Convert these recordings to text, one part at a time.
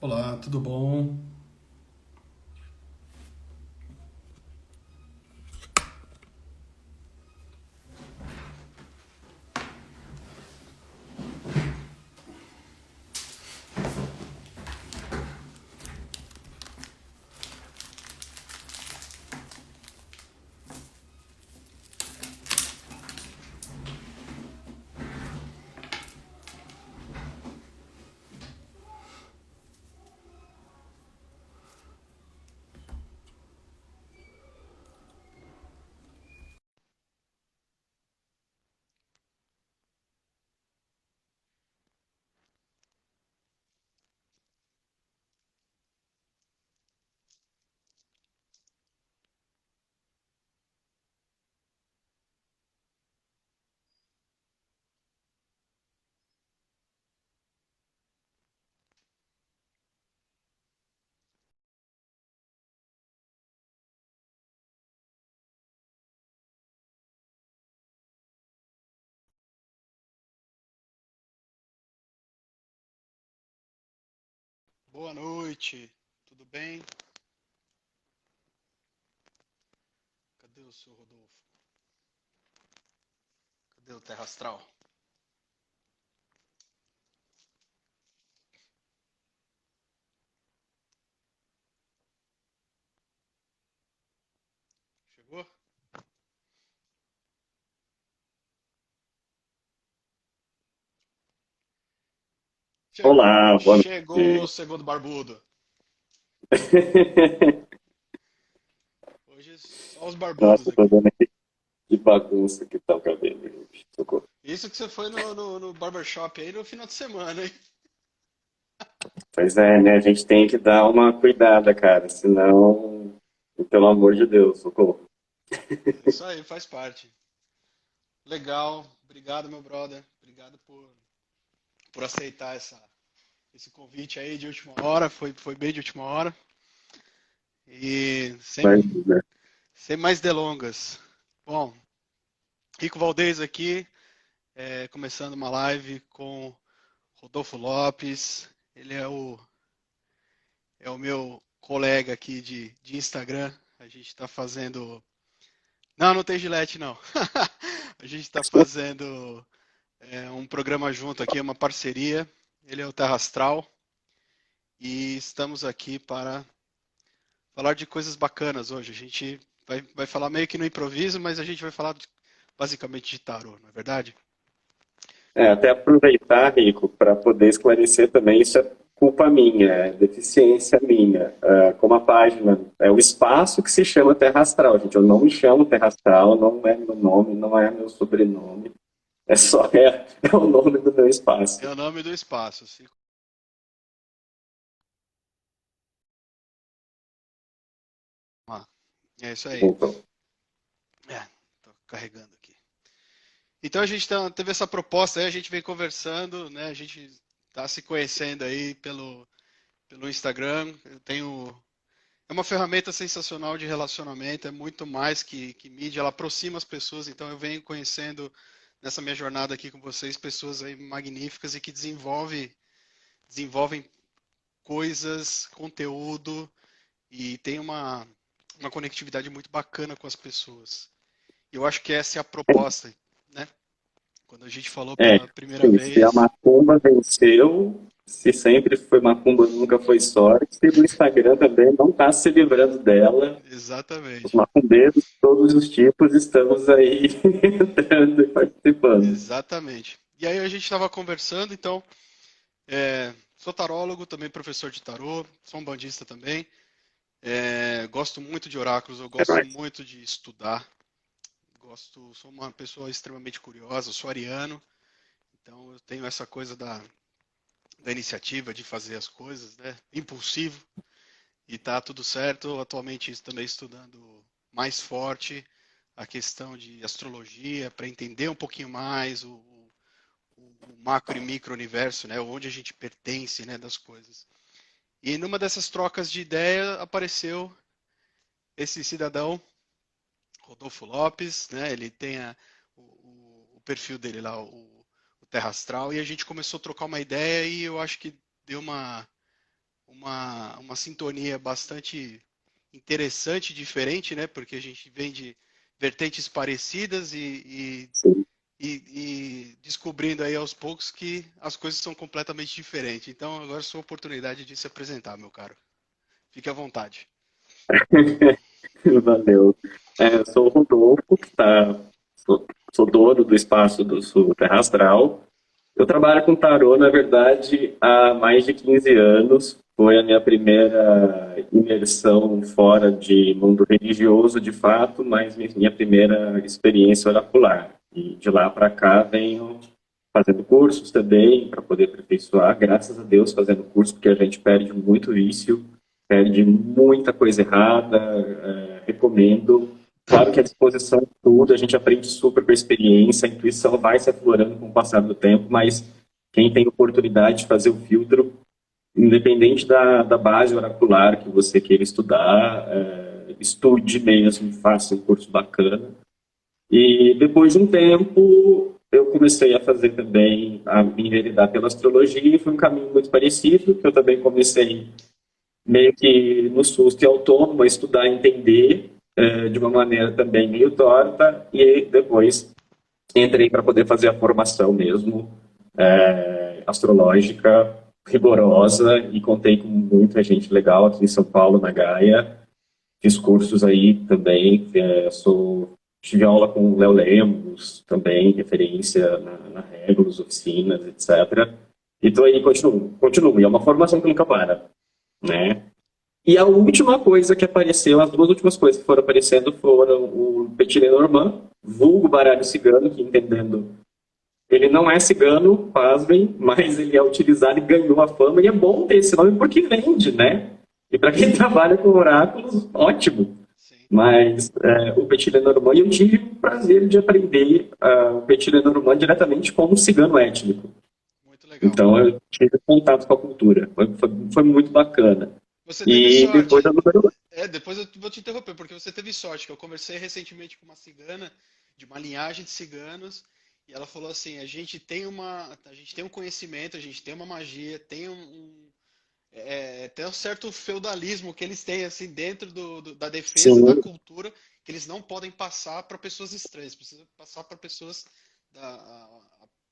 Olá, tudo bom? Boa noite, tudo bem? Cadê o seu Rodolfo? Cadê o Terra Astral? Chegou? Olá, boa Chegou o noite. segundo barbudo. Hoje só os barbudos Nossa, tô aqui. vendo aqui que bagunça que tá o cabelo, gente. Socorro. Isso que você foi no barbershop aí no final de semana, hein? Pois é, né? A gente tem que dar uma cuidada, cara, senão, pelo amor de Deus, socorro. É isso aí, faz parte. Legal, obrigado meu brother. Obrigado por aceitar esse convite aí de última hora. Foi bem de última hora. E Mas, sem, né? sem mais delongas. Bom, Rico Valdez aqui, começando uma live com Rodolfo Lopes, ele é o meu colega aqui de Instagram. A gente está fazendo. Não, não tem Gillette, não. A gente está fazendo um programa junto aqui, uma parceria. Ele é o Terra Astral e estamos aqui para falar de coisas bacanas hoje. A gente vai falar meio que no improviso, mas a gente vai falar basicamente de tarô, não é verdade? Até aproveitar, Rico, para poder esclarecer também, isso é culpa minha, é deficiência minha. Como a página é o espaço que se chama Terra Astral, gente. Eu não me chamo Terra Astral, não é meu nome, não é meu sobrenome. É só é o nome do meu É espaço. o nome do espaço. Ah, é isso aí. Voltou. Tô carregando aqui. Então a gente teve essa proposta aí, a gente vem conversando, né? A gente tá se conhecendo aí pelo Instagram. Eu tenho. É uma ferramenta sensacional de relacionamento, é muito mais que mídia, ela aproxima as pessoas, então eu venho conhecendo nessa minha jornada aqui com vocês pessoas aí magníficas e que desenvolvem coisas, conteúdo e tem uma conectividade muito bacana com as pessoas. Eu acho que essa é a proposta, né? Quando a gente falou É, pela primeira sim, se a vez, macumba venceu, se sempre foi macumba, nunca foi sorte, se o Instagram também não está se livrando dela, os exatamente, macumbeiros, todos os tipos, estamos aí entrando e participando. exatamente. E aí a gente estava conversando, então, sou tarólogo, também professor de tarô, sou um bandista também, gosto muito de oráculos, eu É gosto nóis. muito de estudar, sou uma pessoa extremamente curiosa, sou ariano, então eu tenho essa coisa da iniciativa de fazer as coisas, né? Impulsivo, e tá tudo certo. Atualmente também estudando mais forte a questão de astrologia para entender um pouquinho mais o macro e micro universo, né? Onde a gente pertence, né? Das coisas. E numa dessas trocas de ideia apareceu esse cidadão, Rodolfo Lopes, né? Ele tem o perfil dele lá, o Terra Astral, e a gente começou a trocar uma ideia e eu acho que deu uma sintonia bastante interessante e diferente, né? Porque a gente vem de vertentes parecidas Sim. e descobrindo aí aos poucos que as coisas são completamente diferentes. Então, agora é sua oportunidade de se apresentar, meu caro. Fique à vontade. Valeu. Eu sou o Rodolfo, sou dono do espaço do Sul Terra Astral. Eu trabalho com tarô, na verdade, há mais de 15 anos. Foi a minha primeira imersão fora de mundo religioso, de fato, mas minha primeira experiência oracular. E de lá para cá venho fazendo cursos também para poder aperfeiçoar, graças a Deus fazendo curso, porque a gente perde muito vício, perde muita coisa errada, recomendo. Claro que a disposição é tudo, a gente aprende super com a experiência, a intuição vai se aflorando com o passar do tempo, mas quem tem oportunidade de fazer o filtro, independente da base oracular que você queira estudar, estude mesmo, faça um curso bacana. E depois de um tempo, eu comecei a fazer também, a me enveredar pela astrologia, e foi um caminho muito parecido, que eu também comecei meio que no susto e autônomo, a estudar, entender, de uma maneira também meio torta, e depois entrei para poder fazer a formação mesmo, astrológica, rigorosa, e contei com muita gente legal aqui em São Paulo, na Gaia. Fiz cursos aí também, tive aula com o Léo Lemos, também, referência na Regulus, oficinas, etc. E estou aí, continuo, e é uma formação que nunca para, né? E a última coisa que apareceu, as duas últimas coisas que foram aparecendo foram o Petit Lenormand, vulgo baralho cigano, que entendendo, ele não é cigano, pasmem, mas ele é utilizado e ganhou a fama, e é bom ter esse nome porque vende, né? E para quem trabalha com oráculos, ótimo. Sim. Mas o Petit Lenormand, eu tive o prazer de aprender o Petit Lenormand diretamente como um cigano étnico. Muito legal. Então eu tive contato com a cultura, foi muito bacana. Você teve E sorte. depois eu Depois eu vou te interromper, porque você teve sorte, que eu conversei recentemente com uma cigana, de uma linhagem de ciganos, e ela falou assim, a gente tem um conhecimento, a gente tem uma magia, tem um certo feudalismo que eles têm assim dentro da defesa Sim. da cultura, que eles não podem passar para pessoas estranhas, precisam passar para pessoas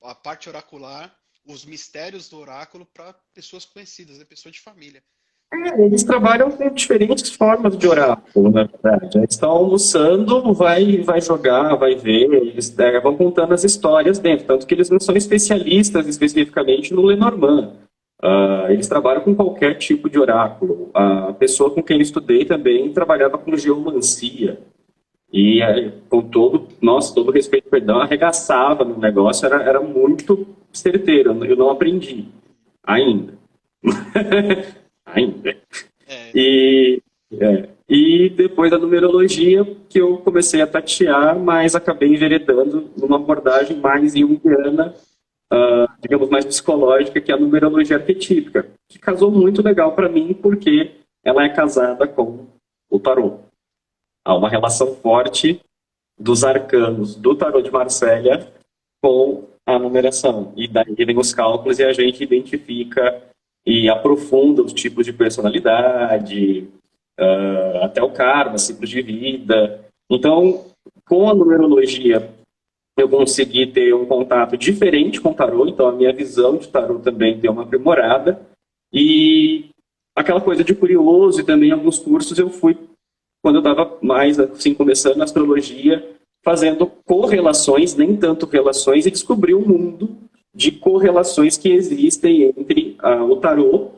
a parte oracular, os mistérios do oráculo para pessoas conhecidas, né, pessoa de família. Eles trabalham com diferentes formas de oráculo, na verdade. Eles estão almoçando, vai jogar, vai ver, eles vão contando as histórias dentro, tanto que eles não são especialistas especificamente no Lenormand. Eles trabalham com qualquer tipo de oráculo. A pessoa com quem eu estudei também trabalhava com geomancia. E com todo respeito, perdão, arregaçava no negócio, era muito certeiro. Eu não aprendi ainda. Ainda. E depois da numerologia que eu comecei a tatear, mas acabei enveredando numa abordagem mais junguiana, digamos, mais psicológica, que é a numerologia arquetípica, que casou muito legal para mim, porque ela é casada com o tarô. Há uma relação forte dos arcanos do tarô de Marsella com a numeração. E daí vem os cálculos e a gente identifica e aprofunda os tipos de personalidade, até o karma, ciclos de vida. Então, com a numerologia, eu consegui ter um contato diferente com o tarô, então a minha visão de tarô também deu uma aprimorada. E aquela coisa de curioso, e também alguns cursos eu fui, quando eu estava mais assim, começando na astrologia, fazendo correlações, nem tanto relações, e descobri um mundo de correlações que existem entre o tarô,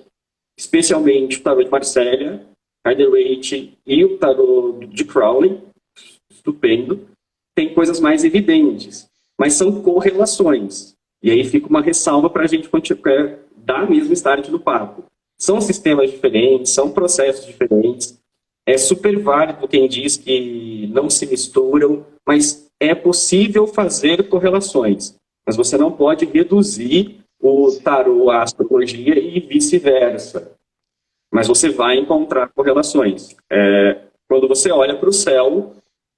especialmente o tarô de Marsella, Rider-Waite e o tarô de Crowley, estupendo, tem coisas mais evidentes, mas são correlações. E aí fica uma ressalva para a gente dar mesmo start no papo. São sistemas diferentes, são processos diferentes, é super válido quem diz que não se misturam, mas é possível fazer correlações. Mas você não pode reduzir o tarô à astrologia e vice-versa. Mas você vai encontrar correlações. Quando você olha para o céu,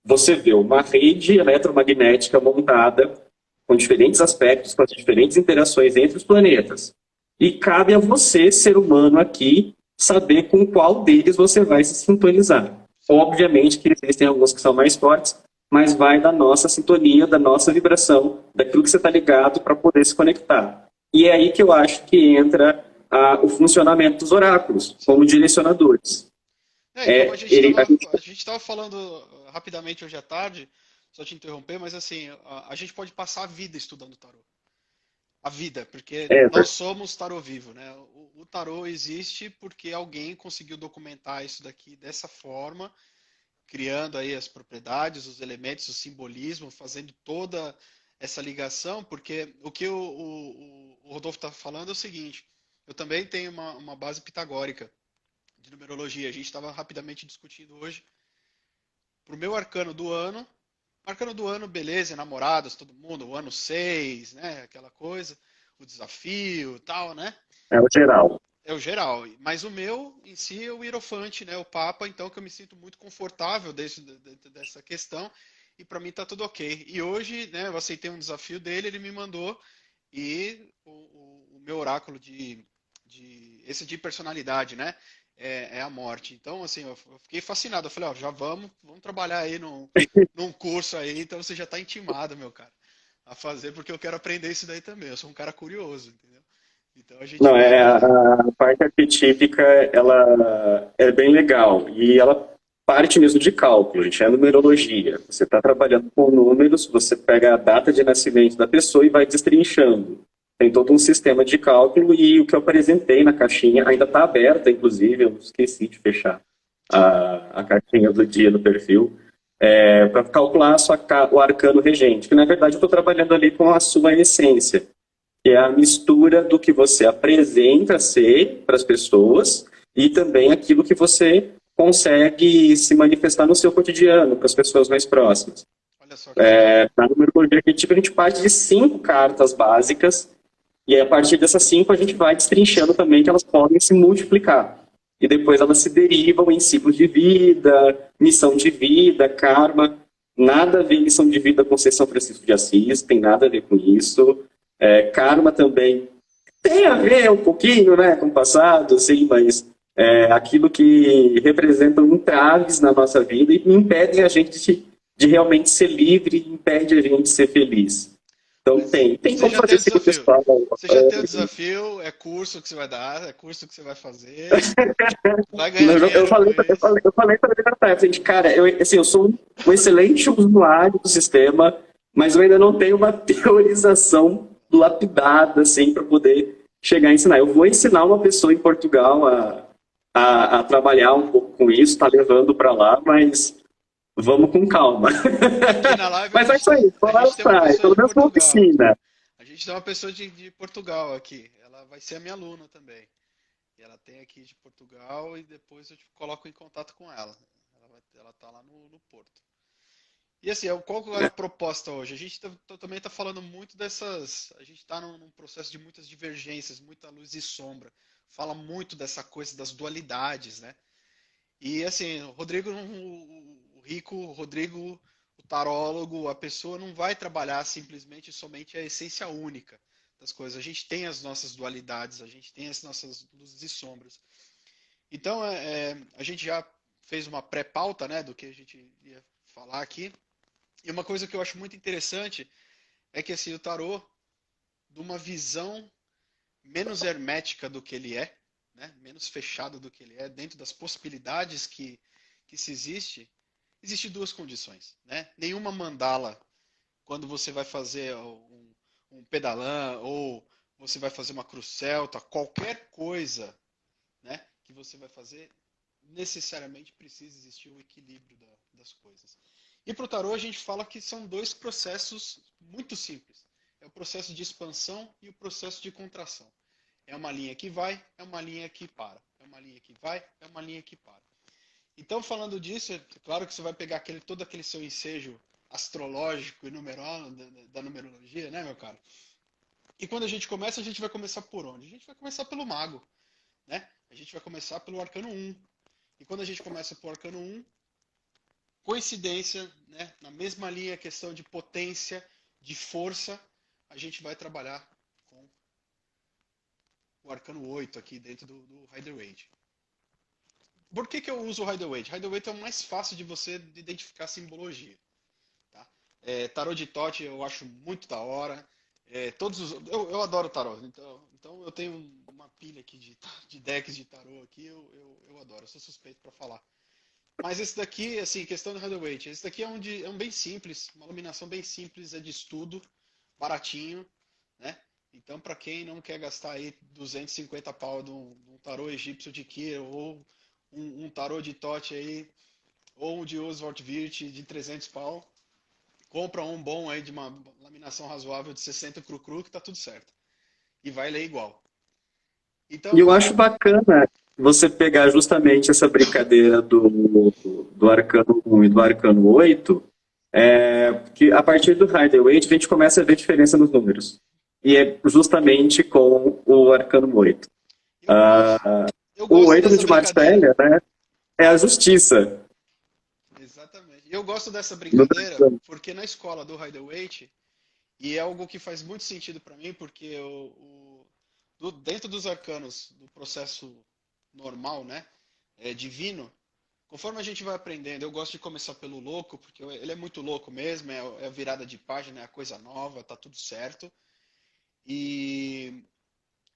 você vê uma rede eletromagnética montada com diferentes aspectos, com as diferentes interações entre os planetas. E cabe a você, ser humano aqui, saber com qual deles você vai se sintonizar. Obviamente que existem alguns que são mais fortes, mas vai da nossa sintonia, da nossa vibração, daquilo que você está ligado para poder se conectar. E é aí que eu acho que entra o funcionamento dos oráculos, como direcionadores. E como É, ele, a gente, a gente estava falando rapidamente hoje à tarde, só te interromper, mas assim, a gente pode passar a vida estudando tarô. A vida, porque é, nós somos tarô vivo, né? O tarô existe porque alguém conseguiu documentar isso daqui dessa forma, criando aí as propriedades, os elementos, o simbolismo, fazendo toda essa ligação, porque o que o Rodolfo está falando é o seguinte, eu também tenho uma base pitagórica de numerologia, a gente estava rapidamente discutindo hoje, para o meu arcano do ano, beleza, namorados, todo mundo, o ano 6, né, aquela coisa, o desafio, tal, né? é o geral. É o geral. Mas o meu, em si, é o Hierofante, né? O Papa, então que eu me sinto muito confortável dentro dessa questão. E para mim tá tudo ok. E hoje, né, eu aceitei um desafio dele, ele me mandou. E o meu oráculo esse de personalidade, né? É a morte. Então, assim, eu fiquei fascinado. Eu falei, ó, já vamos trabalhar aí num curso aí, então você já tá intimado, meu cara, a fazer, porque eu quero aprender isso daí também. Eu sou um cara curioso, entendeu? Então a gente Não, vai ver. a parte arquetípica, ela é bem legal. E ela parte mesmo de cálculo, gente, é numerologia. Você está trabalhando com números, você pega a data de nascimento da pessoa e vai destrinchando. Tem todo um sistema de cálculo e o que eu apresentei na caixinha ainda está aberta, inclusive, eu esqueci de fechar Sim. a caixinha do dia do perfil, para calcular o arcano regente, que na verdade eu estou trabalhando ali com a sua essência, que é a mistura do que você apresenta ser para as pessoas e também aquilo que você consegue se manifestar no seu cotidiano, para as pessoas mais próximas. Olha só que legal. Na numerologia arquetípica, a gente parte de 5 cartas básicas, e aí, a partir dessas 5 a gente vai destrinchando também que elas podem se multiplicar. E depois elas se derivam em ciclos de vida, missão de vida, karma. Nada a ver missão de vida com São Francisco de Assis, tem nada a ver com isso. Karma também tem a ver um pouquinho, né, com o passado, sim, mas aquilo que representa entraves na nossa vida e impedem a gente de realmente ser livre, impede a gente de ser feliz. Então Mas tem você como já tem fazer o ciclo desafio. pessoal. Você já tem o desafio, é curso que você vai dar, é curso que você vai fazer, vai ganhar Eu dinheiro com falei, isso. eu falei para ele na tarde, gente, cara, assim, eu sou um excelente usuário do sistema, mas eu ainda não tenho uma teorização lapidada, assim, para poder chegar a ensinar. Eu vou ensinar uma pessoa em Portugal a trabalhar um pouco com isso, tá levando para lá, mas vamos com calma. Aqui na live Mas é isso aí, a vou lá gente tem uma atrás, pessoa pelo de menos uma Portugal. oficina. A gente tem uma pessoa de Portugal aqui. Ela vai ser a minha aluna também. E ela tem aqui de Portugal e depois eu te coloco em contato com ela. Ela tá lá no Porto. E assim, qual que é a proposta hoje? A gente também está falando muito dessas. A gente está num processo de muitas divergências, muita luz e sombra. Fala muito dessa coisa das dualidades, né? E assim, o Rodrigo, o Rico, o Rodrigo, o tarólogo, a pessoa não vai trabalhar simplesmente somente a essência única das coisas. A gente tem as nossas dualidades, a gente tem as nossas luzes e sombras. Então, a gente já fez uma pré-pauta, né, do que a gente ia falar aqui. E uma coisa que eu acho muito interessante é que assim, o tarô, de uma visão menos hermética do que ele é, né, menos fechado do que ele é, dentro das possibilidades que se existe duas condições. Né? Nenhuma mandala, quando você vai fazer um pedalã ou você vai fazer uma cruz celta, qualquer coisa, né, que você vai fazer, necessariamente precisa existir o equilíbrio das coisas. E para o tarô a gente fala que são dois processos muito simples. É o processo de expansão e o processo de contração. É uma linha que vai, é uma linha que para. É uma linha que vai, é uma linha que para. Então, falando disso, é claro que você vai pegar todo aquele seu ensejo astrológico e numeral, da numerologia, né, meu cara? E quando a gente vai começar por onde? A gente vai começar pelo mago, né? A gente vai começar pelo arcano 1. E quando a gente começa pelo arcano 1, coincidência, né? Na mesma linha, questão de potência, de força, a gente vai trabalhar com o arcano 8 aqui dentro do Rider Waite. por que eu uso o Rider-Waite? Rider-Waite é o mais fácil de você identificar simbologia. Tá? Tarô de Tote eu acho muito da hora. Eu adoro tarô, então eu tenho uma pilha aqui de decks de tarô aqui, eu adoro, eu sou suspeito para falar. Mas esse daqui, assim, questão do Rider-Waite, esse daqui é um bem simples, uma iluminação bem simples, é de estudo, baratinho, né? Então, para quem não quer gastar aí 250 pau de um tarô egípcio de Kira, ou um tarô de Tote aí, ou um de Oswald Wirth de 300 pau, compra um bom aí de uma laminação razoável de 60 cru-cru que tá tudo certo. E vai ler igual. E eu Então, acho bacana você pegar justamente essa brincadeira do Arcano 1 e do Arcano 8, que a partir do Rider-Waite a gente começa a ver diferença nos números. E é justamente com o Arcano 8. eu gosto, eu O gosto 8 dessa de brincadeira. Marselha, né, é a justiça. Exatamente. Eu gosto dessa No brincadeira porque na escola do Rider-Waite, e é algo que faz muito sentido para mim, porque dentro dos arcanos do processo normal, né, divino, conforme a gente vai aprendendo, eu gosto de começar pelo louco, porque ele é muito louco mesmo, é a virada de página, é a coisa nova, tá tudo certo. E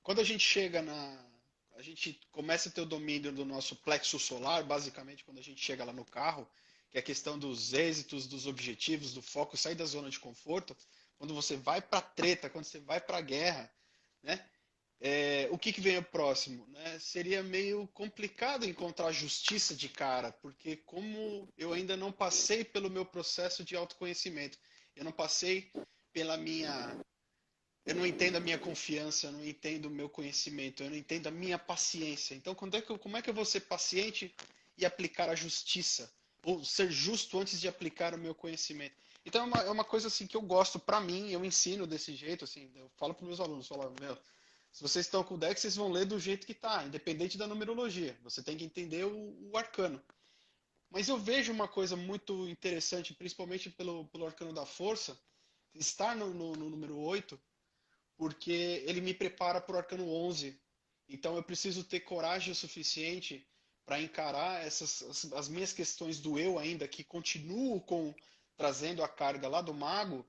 quando a gente chega a gente começa a ter o domínio do nosso plexo solar, basicamente, quando a gente chega lá no carro, que é a questão dos êxitos, dos objetivos, do foco, sair da zona de conforto, quando você vai para treta, quando você vai para a guerra, né? O que vem o próximo? Né? Seria meio complicado encontrar justiça de cara, porque como eu ainda não passei pelo meu processo de autoconhecimento, eu não passei pela minha. Eu não entendo a minha confiança, eu não entendo o meu conhecimento, eu não entendo a minha paciência. Então, como é que eu vou ser paciente e aplicar a justiça? Ou ser justo antes de aplicar o meu conhecimento? Então, é uma coisa assim que eu gosto, para mim, eu ensino desse jeito, assim, eu falo para meus alunos, falo, meu, se vocês estão com o deck, vocês vão ler do jeito que está, independente da numerologia. Você tem que entender o arcano. Mas eu vejo uma coisa muito interessante, principalmente pelo arcano da força, estar no número 8, porque ele me prepara para o arcano 11. Então eu preciso ter coragem o suficiente para encarar as minhas questões do eu ainda, que continuo trazendo a carga lá do mago,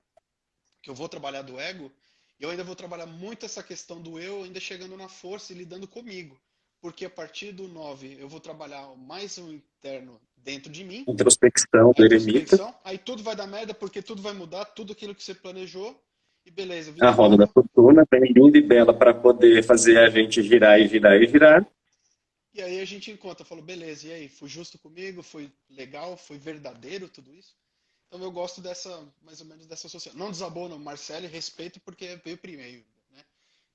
que eu vou trabalhar do ego, eu ainda vou trabalhar muito essa questão do eu, ainda chegando na força e lidando comigo. Porque a partir do 9 eu vou trabalhar mais o interno dentro de mim, Introspecção a do eremita. introspecção, aí tudo vai dar merda porque tudo vai mudar, tudo aquilo que você planejou, e beleza, A vida que roda da leva. fortuna, bem linda e bela para poder fazer a gente girar e girar e girar. E aí a gente encontra, falou, beleza, e aí, fui justo comigo, foi legal, foi verdadeiro tudo isso? Então eu gosto mais ou menos dessa associação. Não desabono Marcelo, respeito porque veio primeiro, né?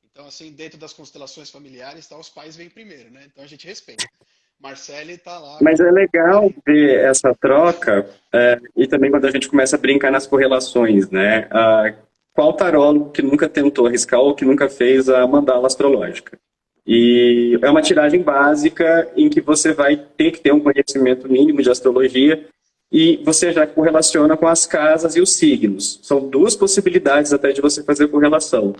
Então assim, dentro das constelações familiares, tá, os pais vêm primeiro, né? Então a gente respeita. Marcele tá lá Mas é como legal pai. ver essa troca, e também quando a gente começa a brincar nas correlações, né? Qual tarólogo que nunca tentou arriscar ou que nunca fez a mandala astrológica? E é uma tiragem básica em que você vai ter que ter um conhecimento mínimo de astrologia e você já correlaciona com as casas e os signos. São duas possibilidades até de você fazer correlação.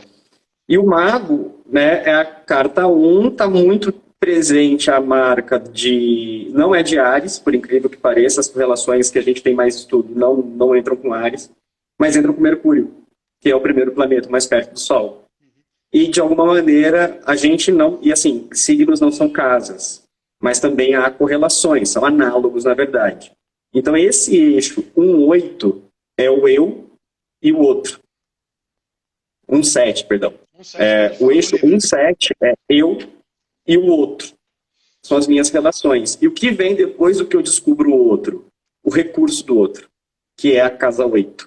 E o mago, né, é a carta 1, está muito presente a marca de... Não é de Áries, por incrível que pareça, as relações que a gente tem mais estudo não entram com Áries, mas entram com Mercúrio, que é o primeiro planeta mais perto do Sol. E, de alguma maneira, a gente não... E, assim, signos não são casas, mas também há correlações, são análogos, na verdade. Então, esse eixo 1-8 é o eu e o outro. 1-7, perdão. Um sete pode O falar com o eixo livro. 1-7 é eu e o outro. São as minhas relações. E o que vem depois do que eu descubro o outro? O recurso do outro, que é a casa 8.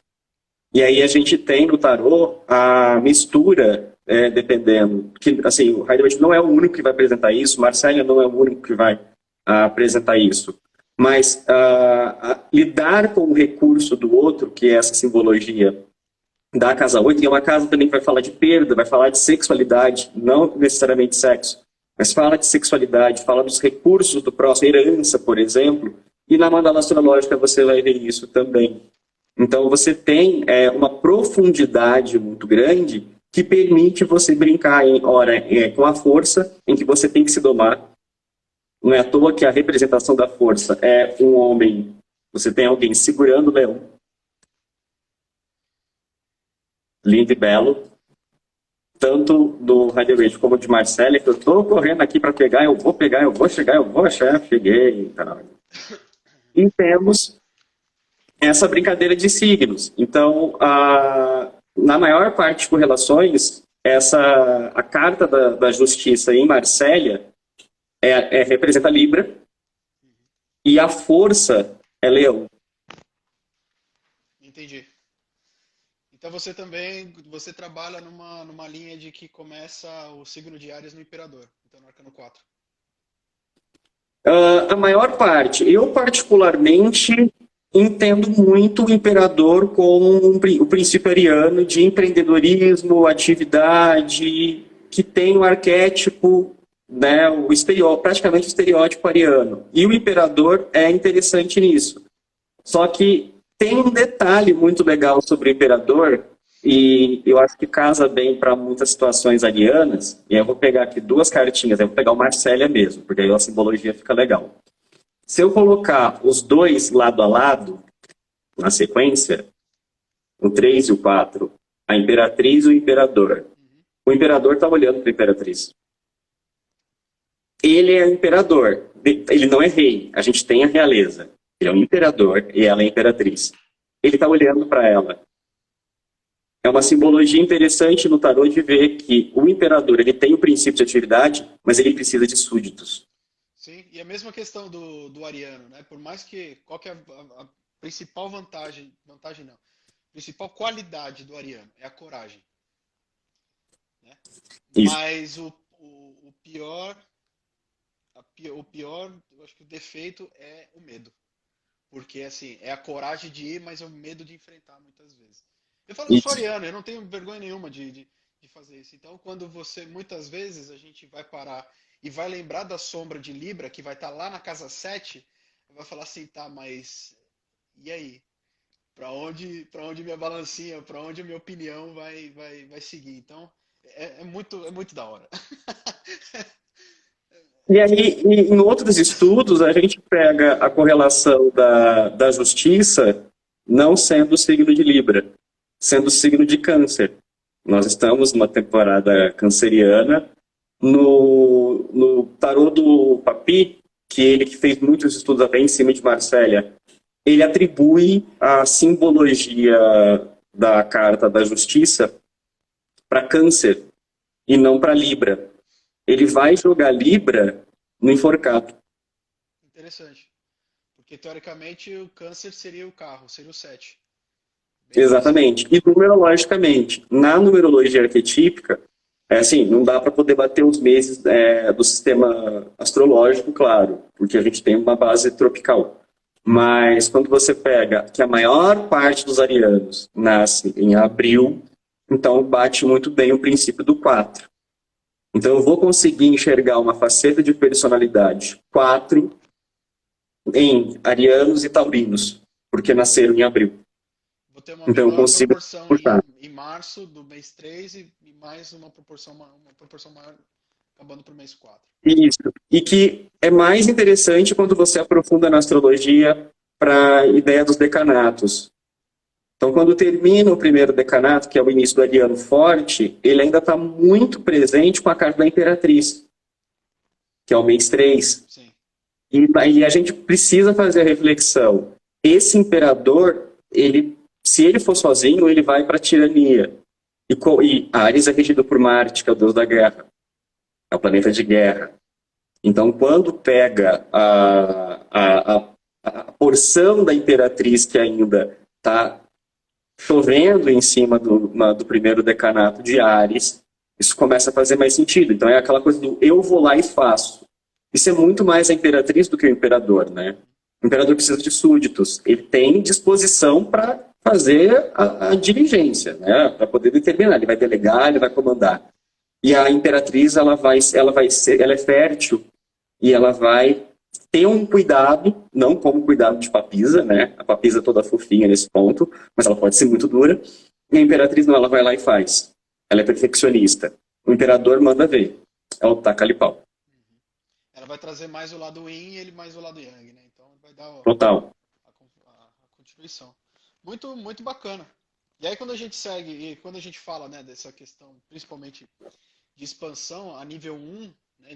E aí a gente tem no tarô a mistura, dependendo. Que, assim, o Rider-Waite não é o único que vai apresentar isso, Marcella não é o único que vai apresentar isso. Mas lidar com o recurso do outro, que é essa simbologia da casa 8, que é uma casa também que vai falar de perda, vai falar de sexualidade, não necessariamente sexo, mas fala de sexualidade, fala dos recursos do próximo, herança, por exemplo, e na mandala astrológica você vai ver isso também. Então você tem uma profundidade muito grande que permite você brincar com a força, em que você tem que se domar, Não é à toa que a representação da força é um homem, você tem alguém segurando o leão, lindo e belo, tanto do Rider-Waite como de Marsella, que eu estou correndo aqui para pegar, eu vou chegar, eu vou achar, cheguei e tal. E temos essa brincadeira de signos. Então, na maior parte de correlações, a carta da justiça em Marsella representa Libra e a força é Leão. Entendi. Então você trabalha numa linha de que começa o signo de Áries no Imperador, então no Arcano 4. A maior parte, eu particularmente entendo muito o Imperador como o princípio ariano de empreendedorismo, atividade, que tem o arquétipo, né, praticamente o estereótipo ariano. E o Imperador é interessante nisso. Só que tem um detalhe muito legal sobre o Imperador, e eu acho que casa bem para muitas situações arianas, e eu vou pegar aqui duas cartinhas, eu vou pegar o Marsella mesmo, porque aí a simbologia fica legal. Se eu colocar os dois lado a lado, na sequência, o 3 e o 4, a Imperatriz e o Imperador. O Imperador está olhando para a Imperatriz. Ele é o Imperador, ele não é rei, a gente tem a realeza. Ele é um imperador e ela é a imperatriz. Ele está olhando para ela. É uma simbologia interessante no tarô de ver que o imperador ele tem o princípio de atividade, mas ele precisa de súditos. Sim, e a mesma questão do ariano, né? Por mais que qual que é a principal vantagem não, a principal qualidade do ariano é a coragem, né? Isso. Mas o pior, eu acho que o defeito é o medo. Porque, assim, é a coragem de ir, mas é o medo de enfrentar muitas vezes. Eu falo, eu sou ariano, eu não tenho vergonha nenhuma de fazer isso. Então, quando muitas vezes, a gente vai parar e vai lembrar da sombra de Libra, que vai estar lá na casa 7, vai falar assim, tá, mas e aí? Para onde minha balancinha, para onde a minha opinião vai seguir? Então, é muito da hora. E aí, em outros estudos, a gente pega a correlação da justiça não sendo o signo de Libra, sendo o signo de Câncer. Nós estamos numa temporada canceriana. No tarô do Papi, que ele que fez muitos estudos até em cima de Marsella, ele atribui a simbologia da carta da justiça para Câncer e não para Libra. Ele vai jogar Libra no enforcado. Interessante. Porque, teoricamente, o Câncer seria o carro, seria o 7. Exatamente. E numerologicamente, na numerologia arquetípica, assim, não dá para poder bater os meses do sistema astrológico, claro, porque a gente tem uma base tropical. Mas quando você pega que a maior parte dos arianos nasce em abril, então bate muito bem o princípio do 4. Então eu vou conseguir enxergar uma faceta de personalidade 4 em arianos e taurinos, porque nasceram em abril. Vou ter uma então menor eu consigo proporção em março do mês 3 e mais uma proporção maior acabando para o mês 4. Isso. E que é mais interessante quando você aprofunda na astrologia para a ideia dos decanatos. Então, quando termina o primeiro decanato, que é o início do ariano forte, ele ainda está muito presente com a carta da Imperatriz, que é o mês 3. Sim. E a gente precisa fazer a reflexão. Esse imperador, se ele for sozinho, ele vai para a tirania. E Áries é regido por Marte, que é o deus da guerra. É o planeta de guerra. Então, quando pega a porção da Imperatriz que ainda está chovendo em cima do primeiro decanato de Áries, isso começa a fazer mais sentido. Então, é aquela coisa do eu vou lá e faço. Isso é muito mais a Imperatriz do que o Imperador, né? O Imperador precisa de súditos. Ele tem disposição para fazer a diligência, né? Para poder determinar. Ele vai delegar, ele vai comandar. E a Imperatriz, ela é fértil e ela vai ter um cuidado, não como cuidado de Papisa, né? A Papisa é toda fofinha nesse ponto, mas ela pode ser muito dura. E a Imperatriz não, ela vai lá e faz. Ela é perfeccionista. O Imperador manda ver. Ela taca ali pau. vai trazer mais o lado yin e ele mais o lado yang, né? Então vai dar Total. a contribuição. Muito, muito bacana. E aí quando a gente segue, e quando a gente fala, né, dessa questão, principalmente de expansão a nível 1, né,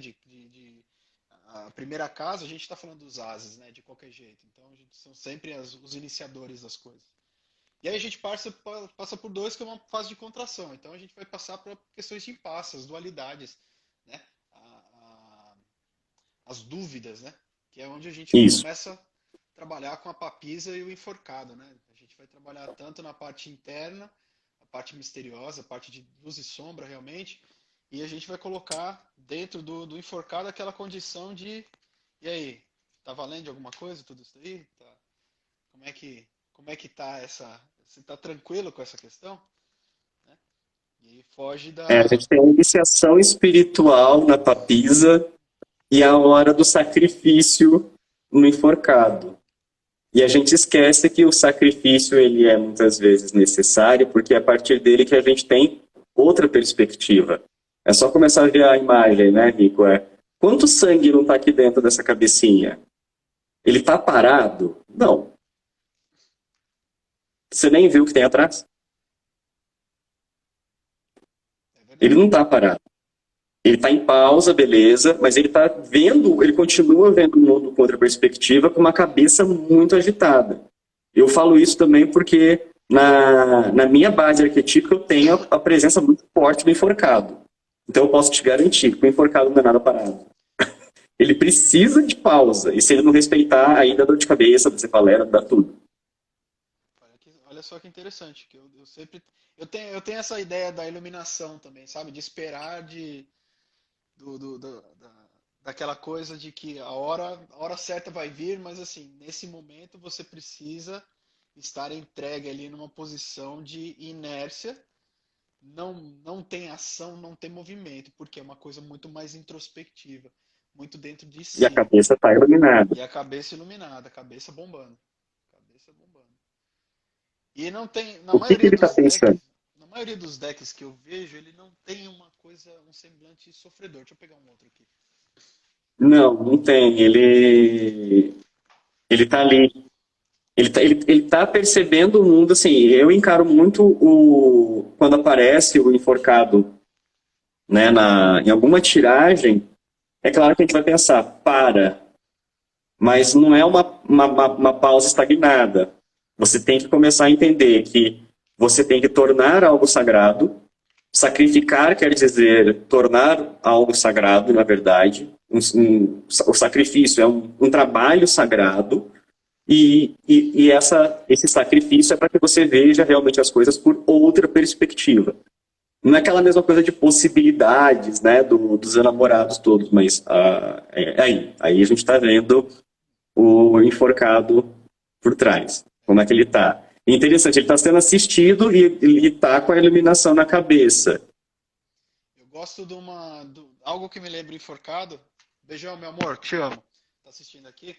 a primeira casa, a gente está falando dos ases, né, de qualquer jeito. Então a gente são sempre os iniciadores das coisas. E aí a gente passa por 2, que é uma fase de contração. Então a gente vai passar por questões de impasse, as dualidades, né, as dúvidas, né, que é onde a gente Isso. começa a trabalhar com a papisa e o enforcado, né? A gente vai trabalhar tanto na parte interna, a parte misteriosa, a parte de luz e sombra realmente, e a gente vai colocar dentro do enforcado aquela condição de, e aí, tá valendo de alguma coisa tudo isso aí? Tá, como é que tá você tá tranquilo com essa questão? Né? E foge A gente tem a iniciação espiritual na papisa e a hora do sacrifício no enforcado. E a gente esquece que o sacrifício ele é muitas vezes necessário, porque é a partir dele que a gente tem outra perspectiva. É só começar a ver a imagem, né, Rico? Quanto sangue não está aqui dentro dessa cabecinha? Ele está parado? Não. Você nem viu o que tem atrás? Ele não está parado. Ele está em pausa, beleza, mas ele está vendo, ele continua vendo o mundo com outra perspectiva, com uma cabeça muito agitada. Eu falo isso também porque na minha base arquetípica eu tenho a presença muito forte do enforcado. Então eu posso te garantir que o enforcado não é nada parado. Ele precisa de pausa, e se ele não respeitar, aí dá dor de cabeça, você falera, dá tudo. Olha só que interessante, que eu sempre eu tenho essa ideia da iluminação também, sabe, de esperar daquela coisa de que a hora certa vai vir, mas assim, nesse momento você precisa estar entregue ali numa posição de inércia, não tem ação, não tem movimento, porque é uma coisa muito mais introspectiva, muito dentro de si. E a cabeça está iluminada. E a cabeça iluminada, a cabeça bombando. E não tem, O que ele está pensando? na maioria dos decks que eu vejo, ele não tem uma coisa, um semblante sofredor. Deixa eu pegar um outro aqui. Não tem. Ele está ali. Ele tá percebendo o mundo, assim, eu encaro muito quando aparece o enforcado, né, em alguma tiragem, é claro que a gente vai pensar, mas não é uma pausa estagnada. Você tem que começar a entender que você tem que tornar algo sagrado, sacrificar quer dizer tornar algo sagrado, na verdade, o sacrifício é um trabalho sagrado, e esse sacrifício é para que você veja realmente as coisas por outra perspectiva. Não é aquela mesma coisa de possibilidades, né, dos enamorados todos, mas aí a gente está vendo o enforcado por trás, como é que ele está. Interessante, ele está sendo assistido e ele está com a iluminação na cabeça. Eu gosto de algo que me lembra enforcado. Beijão, meu amor, te amo. Tá assistindo aqui?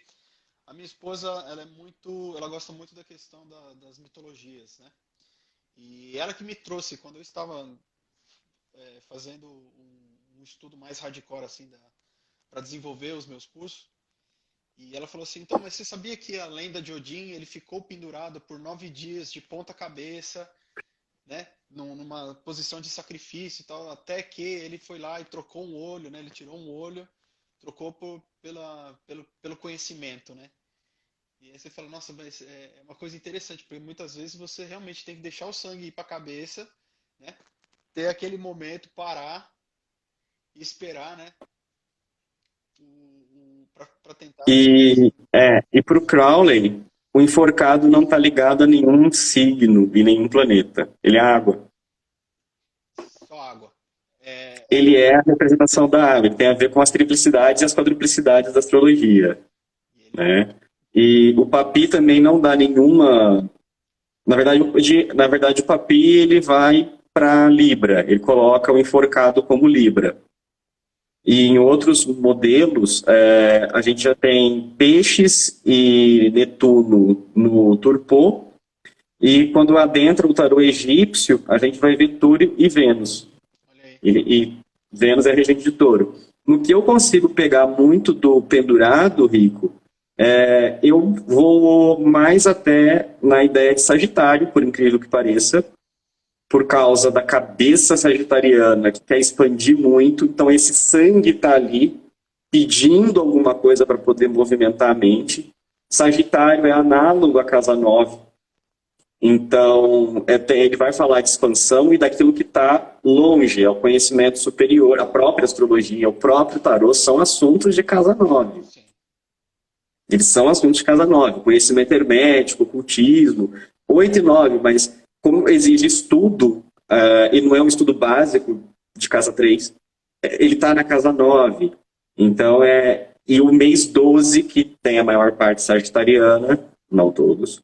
A minha esposa, ela gosta muito da questão das mitologias, né? E ela que me trouxe, quando eu estava fazendo um estudo mais hardcore, assim, para desenvolver os meus cursos, e ela falou assim, então, mas você sabia que a lenda de Odin, ele ficou pendurado por 9 dias de ponta cabeça, né? Numa posição de sacrifício e tal, até que ele foi lá e trocou um olho, né? Ele tirou um olho, trocou pelo conhecimento, né? E aí você fala, nossa, mas é uma coisa interessante, porque muitas vezes você realmente tem que deixar o sangue ir para a cabeça, né? Ter aquele momento, parar e esperar, né? Para tentar... E para o Crowley, o enforcado não está ligado a nenhum signo e nenhum planeta. Ele é água. Só água. Ele é a representação da água. Ele tem a ver com as triplicidades e as quadruplicidades da astrologia. Né? E o Papi também não dá nenhuma... Na verdade, o Papi ele vai para Libra. Ele coloca o enforcado como Libra. E em outros modelos, a gente já tem Peixes e Netuno no Turpô. E quando adentra o tarô egípcio, a gente vai ver Túrio e Vênus. E Vênus é regente de Touro. No que eu consigo pegar muito do pendurado, Rico, eu vou mais até na ideia de Sagitário, por incrível que pareça, por causa da cabeça sagitariana, que quer expandir muito, então esse sangue está ali pedindo alguma coisa para poder movimentar a mente. Sagitário é análogo à casa 9, então ele vai falar de expansão e daquilo que está longe, é o conhecimento superior, a própria astrologia, o próprio tarô são assuntos de casa 9. Eles são assuntos de casa 9, conhecimento hermético, ocultismo, 8 e 9, mas como exige estudo, e não é um estudo básico de casa 3, ele está na casa 9. Então, e o mês 12, que tem a maior parte sagitariana, não todos,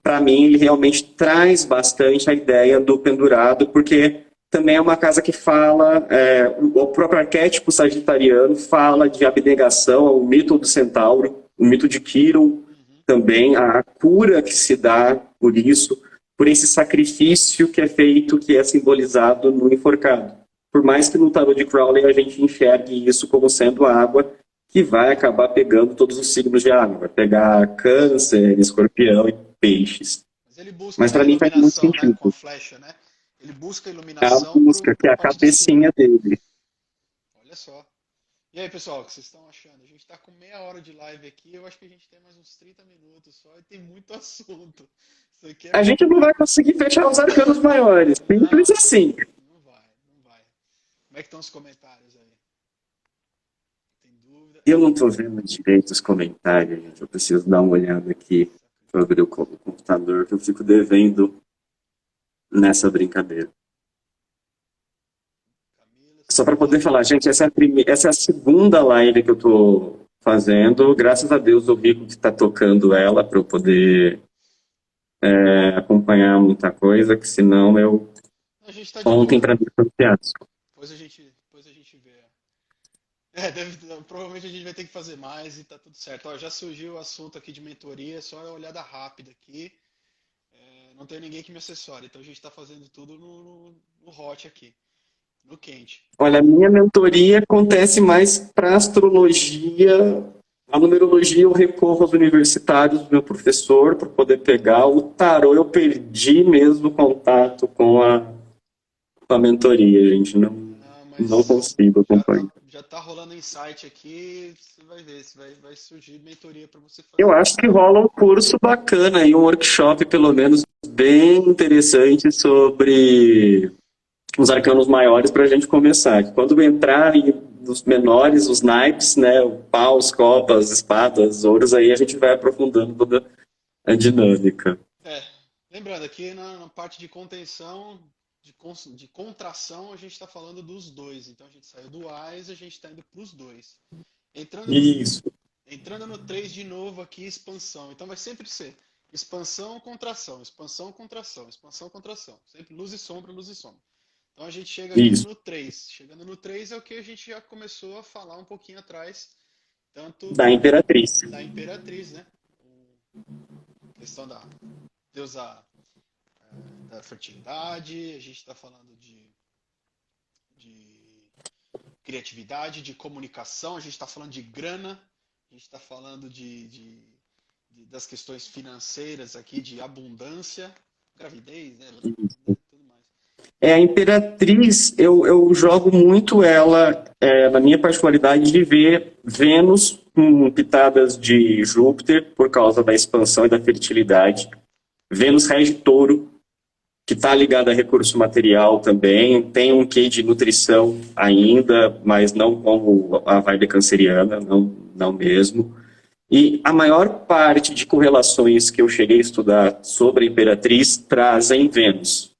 para mim, ele realmente traz bastante a ideia do pendurado, porque também é uma casa que fala, o próprio arquétipo sagitariano fala de abnegação, o mito do centauro, o mito de Quirón também, a cura que se dá por isso, por esse sacrifício que é feito, que é simbolizado no enforcado. Por mais que no tarô de Crowley a gente enxergue isso como sendo água, que vai acabar pegando todos os signos de água, vai pegar câncer, escorpião e peixes. Mas para mim faz muito sentido. Né, com a flecha, né? Ele busca a É iluminação. a busca, que é a cabecinha dele. Olha só. E aí, pessoal, o que vocês estão achando? A gente está com meia hora de live aqui, eu acho que a gente tem mais uns 30 minutos só e tem muito assunto. A gente não vai conseguir fechar os arcanos maiores, simples assim. Não vai. Como é que estão os comentários aí? Tem dúvida? Eu não estou vendo direito os comentários, gente. Eu preciso dar uma olhada aqui para abrir o computador, que eu fico devendo nessa brincadeira. Só para poder falar, gente, essa é a segunda live que eu estou fazendo. Graças a Deus, o Rico que está tocando ela para eu poder acompanhar muita coisa, que senão eu ontem para mim foi um fiasco. Depois a gente vê. Provavelmente a gente vai ter que fazer mais e tá tudo certo. Ó, já surgiu o assunto aqui de mentoria, só uma olhada rápida aqui. Não tem ninguém que me assessore, então a gente está fazendo tudo no hot aqui, no quente. Olha, a minha mentoria acontece mais para astrologia. A numerologia eu recorro aos universitários do meu professor para poder pegar. O tarô eu perdi mesmo contato com a mentoria, gente. Não consigo acompanhar. Já tá rolando insight aqui, você vai ver, vai surgir mentoria para você fazer. Eu acho que rola um curso bacana e um workshop, pelo menos, bem interessante sobre os arcanos maiores para a gente começar. Quando entrarem os menores, os naipes, né, o paus, copas, espadas, ouros, aí a gente vai aprofundando toda a dinâmica. Lembrando, aqui na parte de contenção, de contração, a gente está falando dos dois. Então a gente saiu do AIS, a gente está indo para os dois. Entrando no 3 de novo aqui, expansão. Então vai sempre ser expansão, contração, expansão, contração, expansão, contração. Sempre luz e sombra, luz e sombra. Então a gente chega aqui no 3. Chegando no 3 é o que a gente já começou a falar um pouquinho atrás. Tanto da Imperatriz. Da Imperatriz, né? A questão da deusa da fertilidade, a gente está falando de criatividade, de comunicação, a gente está falando de grana, a gente está falando das questões financeiras aqui, de abundância, gravidez, né? Tudo mais. A Imperatriz, eu jogo muito ela, na minha particularidade, de ver Vênus com pitadas de Júpiter, por causa da expansão e da fertilidade. Vênus rege Touro, que está ligado a recurso material também, tem um quê de nutrição ainda, mas não como a vibe canceriana, não mesmo. E a maior parte de correlações que eu cheguei a estudar sobre a Imperatriz trazem Vênus.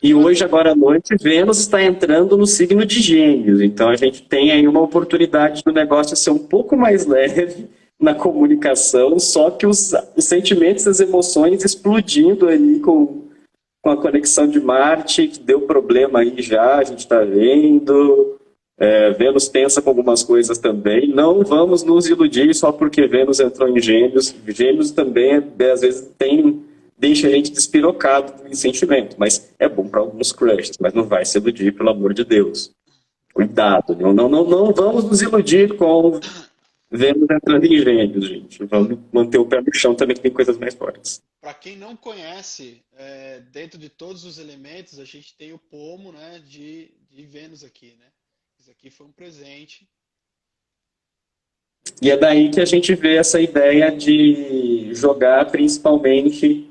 E hoje, agora à noite, Vênus está entrando no signo de Gêmeos, então a gente tem aí uma oportunidade do negócio ser um pouco mais leve na comunicação, só que os sentimentos, as emoções explodindo aí com a conexão de Marte, que deu problema aí já, a gente está vendo. Vênus tensa com algumas coisas também. Não vamos nos iludir só porque Vênus entrou em Gêmeos. Gêmeos também, às vezes, deixa a gente despirocado em sentimento, mas é bom para alguns crushes, mas não vai se iludir, pelo amor de Deus. Cuidado, não vamos nos iludir com Vênus entrando em Gêmeos, gente. Vamos manter o pé no chão também, que tem coisas mais fortes. Para quem não conhece, dentro de todos os elementos, a gente tem o pomo, né, de Vênus aqui, né? Isso aqui foi um presente. E é daí que a gente vê essa ideia de jogar principalmente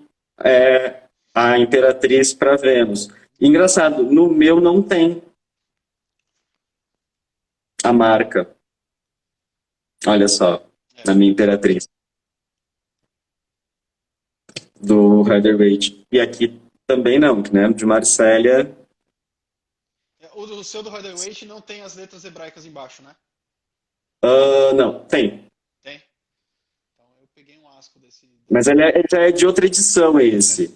a Imperatriz para Vênus. Engraçado, no meu não tem a marca. Olha só, É. na minha Imperatriz, do Rider-Waite. E aqui também não, né? De Marsella. O seu do Rider-Waite não tem as letras hebraicas embaixo, né? Não, tem. Tem. Então eu peguei um asco Mas ele já é de outra edição esse.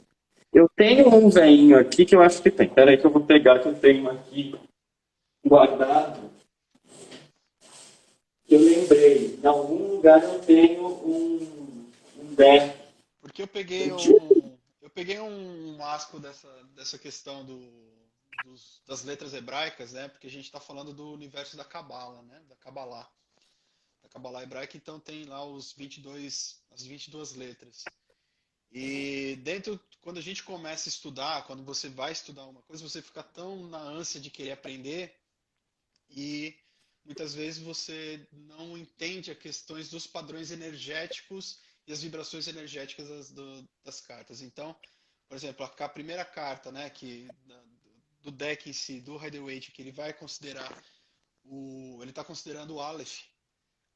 Eu tenho um veinho aqui que eu acho que tem. Peraí que eu vou pegar, que eu tenho aqui guardado. Eu lembrei, em algum lugar eu tenho um deck. Porque eu peguei um asco dessa questão das letras hebraicas, né? Porque a gente está falando do universo da Cabala, né? Da Cabala hebraica, então tem lá as 22 letras. E quando a gente começa a estudar, quando você vai estudar uma coisa, você fica tão na ânsia de querer aprender e muitas vezes você não entende as questões dos padrões energéticos e as vibrações energéticas das cartas. Então, por exemplo, a primeira carta, né, do deck em si, do Rider-Waite, que ele vai considerar ele está considerando o Aleph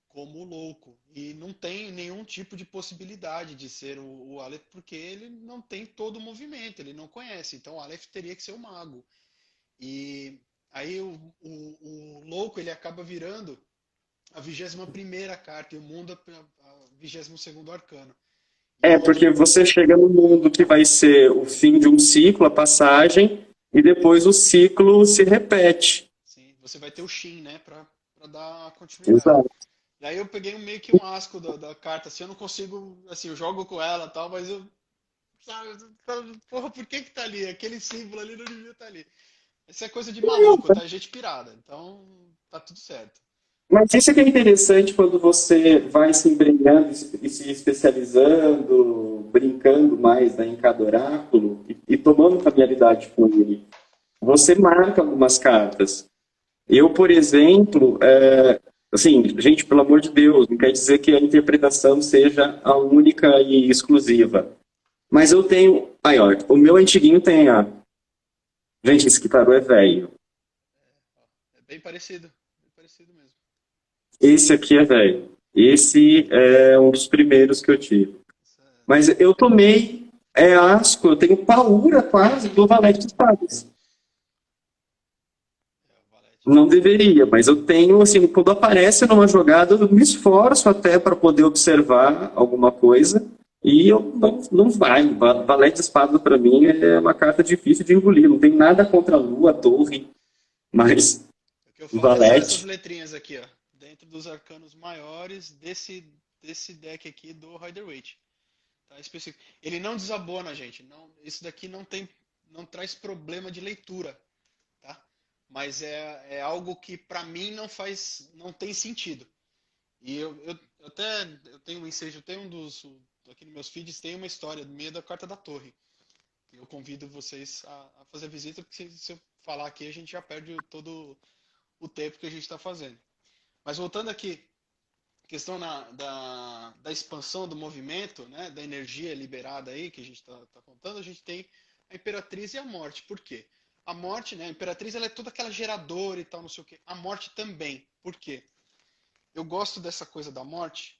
como louco e não tem nenhum tipo de possibilidade de ser o Aleph porque ele não tem todo o movimento, ele não conhece. Então, o Aleph teria que ser o mago. E aí o louco ele acaba virando a 21ª carta e o mundo a 22º arcano. É, E porque você chega no mundo que vai ser o fim de um ciclo, a passagem, e depois o ciclo se repete. sim, você vai ter o Shin, né, para dar continuidade. Exato. E aí eu peguei meio que um asco da carta, assim, eu não consigo, assim, eu jogo com ela e tal, mas eu, sabe, porra, por que que tá ali? Aquele símbolo ali não devia estar ali. Isso é coisa de maluco, tá? É gente pirada, então tá tudo certo. Mas isso é que é interessante quando você vai se embrenhando e se especializando, brincando mais, né, em cada oráculo e tomando familiaridade com ele. Você marca algumas cartas. Eu, por exemplo, assim, gente, pelo amor de Deus, não quer dizer que a interpretação seja a única e exclusiva. Mas eu tenho. Aí, ó, o meu antiguinho tem a. Gente, esse Kitarô é velho. É bem parecido mesmo. Esse aqui é velho. Esse é um dos primeiros que eu tive. Essa Mas eu tomei asco, eu tenho paura quase do Valete de Espadas. o Valete. Não deveria, mas eu tenho, assim, quando aparece numa jogada, eu me esforço até para poder observar alguma coisa e eu não vai. Valete de Espadas, para mim, é uma carta difícil de engolir. Não tem nada contra a Lua, a Torre, mas O que eu falo são essas Valete. letrinhas aqui, ó. Dentro dos arcanos maiores desse deck aqui do Rider-Waite. Tá? Específico. Ele não desabona, gente. Não, isso daqui não traz problema de leitura, tá? Mas é algo que pra mim não tem sentido. E eu tenho um ensejo, eu tenho aqui nos meus feeds tem uma história do meio da carta da torre. Eu convido vocês a fazer a visita, porque se eu falar aqui a gente já perde todo o tempo que a gente está fazendo. Mas voltando aqui, questão da expansão do movimento, né, da energia liberada aí que a gente está contando, a gente tem a Imperatriz e a Morte. Por quê? A Morte, né, a Imperatriz ela é toda aquela geradora e tal, não sei o quê. A Morte também. Por quê? Eu gosto dessa coisa da morte,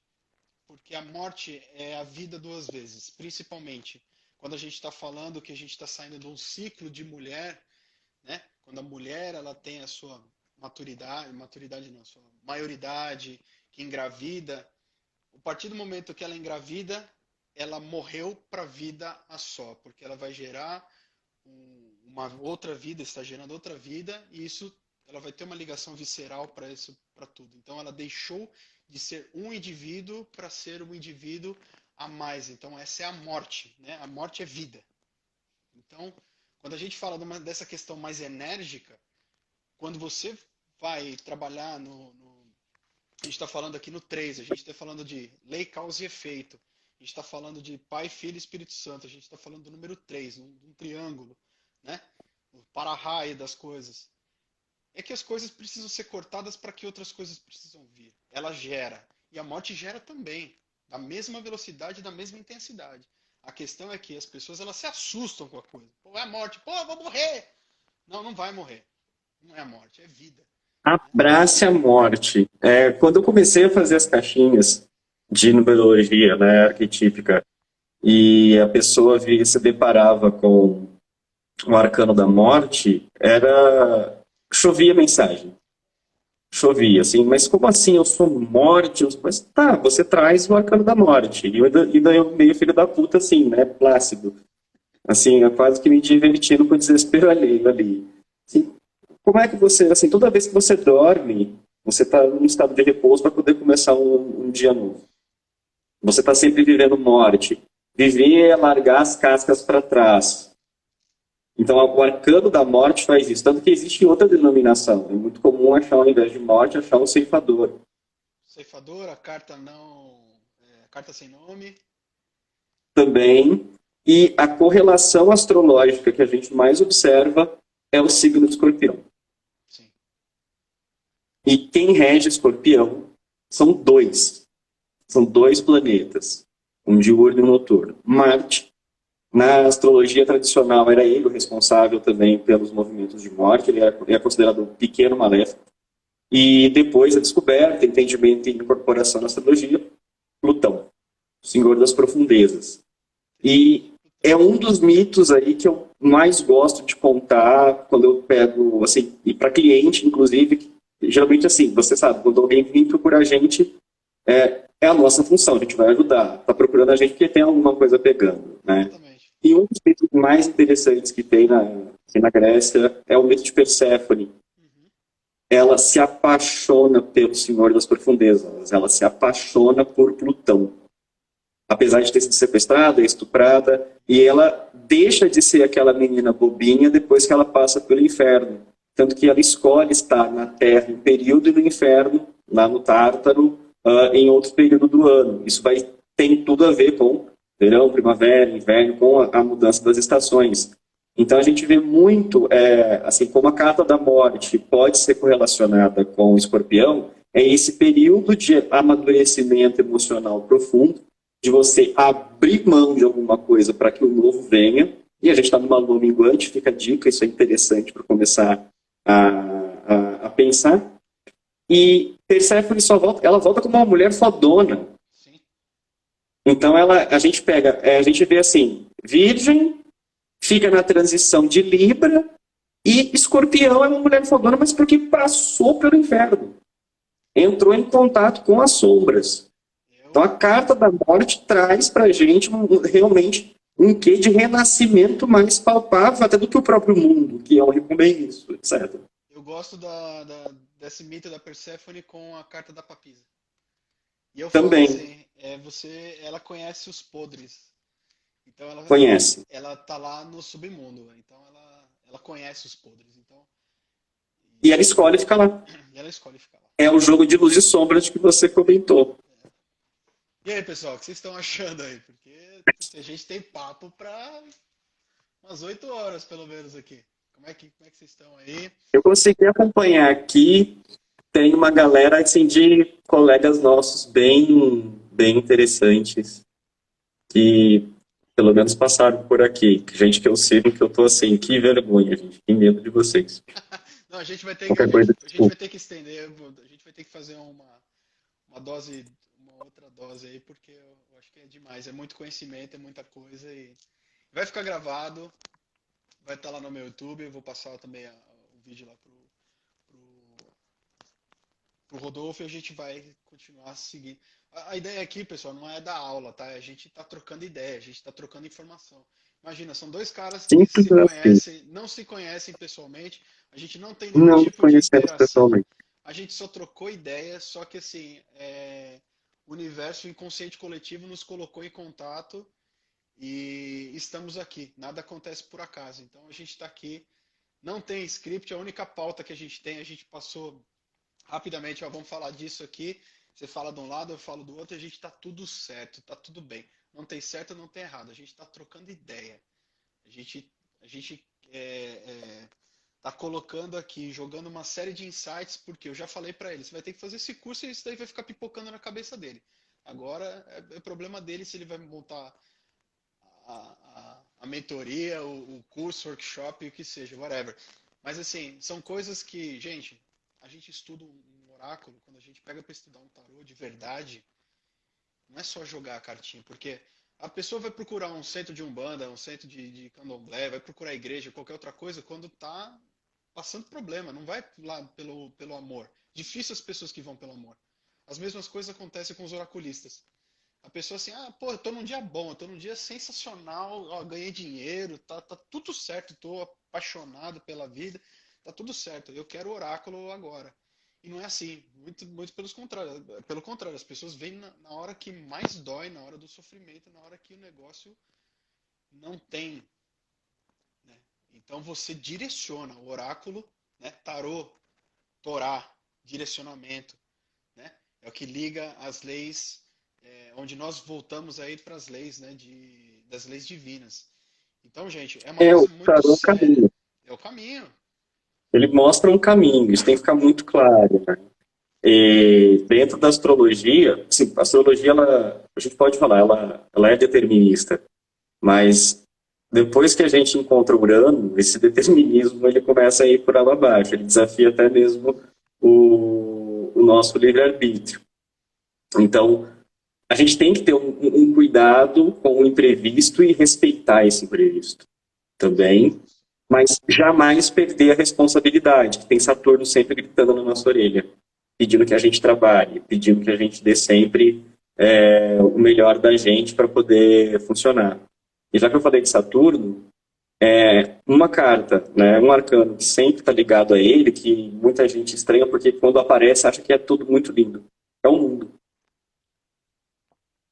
porque a morte é a vida duas vezes, principalmente quando a gente está falando que a gente está saindo de um ciclo de mulher, né? Quando a mulher ela tem a sua maturidade não, a sua maioridade, que engravida, a partir do momento que ela engravida, ela morreu para a vida a só, porque ela vai gerar uma outra vida, está gerando outra vida, e isso ela vai ter uma ligação visceral para isso, para tudo. Então ela deixou de ser um indivíduo para ser um indivíduo a mais. Então essa é a morte, né? A morte é vida. Então, quando a gente fala dessa questão mais enérgica, quando você vai trabalhar a gente está falando aqui no 3, a gente está falando de lei, causa e efeito. A gente está falando de Pai, Filho e Espírito Santo. A gente está falando do número 3, um triângulo, né? O para-raio das coisas. É que as coisas precisam ser cortadas para que outras coisas precisam vir. Ela gera. E a morte gera também. Da mesma velocidade, da mesma intensidade. A questão é que as pessoas elas se assustam com a coisa. Pô, é a morte. Pô, eu vou morrer. Não, não vai morrer. Não é a morte, é vida. Abrace a morte. Quando eu comecei a fazer as caixinhas de numerologia, né, arquetípica, e a pessoa se deparava com o arcano da morte, chovia mensagem. Chovia, assim, mas como assim? Eu sou morte? Mas tá, você traz o arcano da morte. E daí eu meio filho da puta, assim, né, plácido. Assim, eu quase que me divertindo com o desespero alheio ali. Assim, como é que você, assim, toda vez que você dorme, você está num estado de repouso para poder começar um dia novo. Você está sempre vivendo morte. Viver é largar as cascas para trás. Então, o arcano da morte faz isso. Tanto que existe outra denominação. É muito comum achar, ao invés de morte, achar um ceifador. Ceifador, a carta não. A carta sem nome. Também. E a correlação astrológica que a gente mais observa é o signo de Escorpião. Sim. E quem rege Escorpião são dois. São dois planetas. Um diurno e um noturno. Marte. Na astrologia tradicional, era ele o responsável também pelos movimentos de morte, ele é considerado um pequeno maléfico. E depois a descoberta, entendimento e incorporação na astrologia, Plutão, o senhor das profundezas. E é um dos mitos aí que eu mais gosto de contar quando eu pego, assim, e para cliente, inclusive, geralmente assim, você sabe, quando alguém vem procurar a gente, é a nossa função, a gente vai ajudar, está procurando a gente porque tem alguma coisa pegando, né? Exatamente. E um dos mitos mais interessantes que tem na Grécia é o mito de Perséfone. Ela se apaixona pelo Senhor das Profundezas, ela se apaixona por Plutão. Apesar de ter sido sequestrada, estuprada, e ela deixa de ser aquela menina bobinha depois que ela passa pelo inferno. Tanto que ela escolhe estar na Terra em período e no inferno, lá no Tártaro, em outro período do ano. Isso tem tudo a ver com verão, primavera, inverno, com a mudança das estações. Então a gente vê muito, assim, como a carta da morte pode ser correlacionada com o escorpião, é esse período de amadurecimento emocional profundo, de você abrir mão de alguma coisa para que o novo venha, e a gente está numa lua minguante, fica a dica, isso é interessante para começar a pensar. E Perséfone ela volta como uma mulher fodona. Sim. Então a gente vê assim, Virgem fica na transição de Libra e Escorpião é uma mulher fodona, mas porque passou pelo inferno. Entrou em contato com as sombras. Então a carta da morte traz pra gente realmente um quê de renascimento mais palpável até do que o próprio mundo, que é o recomeço, etc. Eu gosto desse mito da Perséfone com a carta da papisa. E eu falo Também assim, ela conhece os podres. Então conhece. ela tá lá no submundo. Então ela conhece os podres. Então, E ela escolhe ficar lá. e ela escolhe ficar lá. É o jogo de luz e sombras que você comentou. E aí, pessoal, o que vocês estão achando aí? Porque a gente tem papo para umas 8 horas, pelo menos, aqui. Como é que vocês estão aí? Eu consegui acompanhar aqui, tem uma galera assim, de colegas nossos bem interessantes, que pelo menos passaram por aqui. Gente que eu sigo, que eu tô assim, que vergonha, gente, que medo de vocês. Não, a gente vai ter Qualquer coisa, a gente vai desculpa. ter que estender, a gente vai ter que fazer uma dose, uma outra dose aí, porque eu acho que é demais. É muito conhecimento, é muita coisa e vai ficar gravado, vai estar lá no meu YouTube, eu vou passar também o vídeo lá pro Rodolfo e a gente vai continuar seguindo. A ideia aqui, pessoal, não é dar aula, tá? A gente está trocando ideia, a gente está trocando informação. Imagina, são dois caras que Simples se assim. conhecem, não se conhecem pessoalmente, a gente não tem nenhum Não tipo de conhecemos interação, pessoalmente. a gente só trocou ideia, só que assim, o universo, o inconsciente coletivo nos colocou em contato e estamos aqui. Nada acontece por acaso. Então a gente está aqui, não tem script, a única pauta que a gente tem, a gente passou Rapidamente, ó, vamos falar disso aqui. Você fala de um lado, eu falo do outro, e a gente tá tudo certo, tá tudo bem. Não tem certo, não tem errado. A gente tá trocando ideia. A gente tá colocando aqui, jogando uma série de insights, porque eu já falei para ele, você vai ter que fazer esse curso e isso daí vai ficar pipocando na cabeça dele. Agora é problema dele se ele vai montar a mentoria, o curso, workshop, o que seja, whatever. Mas assim, são coisas que, gente, a gente estuda um oráculo, quando a gente pega para estudar um tarô de verdade, não é só jogar a cartinha, porque a pessoa vai procurar um centro de umbanda, um centro de candomblé, vai procurar a igreja, qualquer outra coisa, quando está passando problema, não vai lá pelo amor. Difícil as pessoas que vão pelo amor. As mesmas coisas acontecem com os oraculistas. A pessoa assim, ah, pô, eu tô num dia bom, eu tô num dia sensacional, ó, ganhei dinheiro, tá tudo certo, tô apaixonado pela vida, tá tudo certo, eu quero oráculo agora. E não é assim, muito pelo contrário, as pessoas vêm na hora que mais dói, na hora do sofrimento, na hora que o negócio não tem, né? Então você direciona o oráculo, né? Tarô, Torá, direcionamento, né? É o que liga as leis, onde nós voltamos aí para as leis, né? Das leis divinas. Então, gente, é uma É o coisa muito tarô séria. caminho. É o caminho. Ele mostra um caminho, isso tem que ficar muito claro, né? E dentro da astrologia, sim, a astrologia, a gente pode falar, ela é determinista, mas depois que a gente encontra Urano, esse determinismo ele começa a ir por água abaixo, ele desafia até mesmo o nosso livre-arbítrio. Então, a gente tem que ter um cuidado com o imprevisto e respeitar esse imprevisto também, mas jamais perder a responsabilidade, que tem Saturno sempre gritando na nossa orelha, pedindo que a gente trabalhe, pedindo que a gente dê sempre o melhor da gente para poder funcionar. E já que eu falei de Saturno, uma carta, né, um arcano que sempre está ligado a ele, que muita gente estranha porque quando aparece acha que é tudo muito lindo. É o mundo.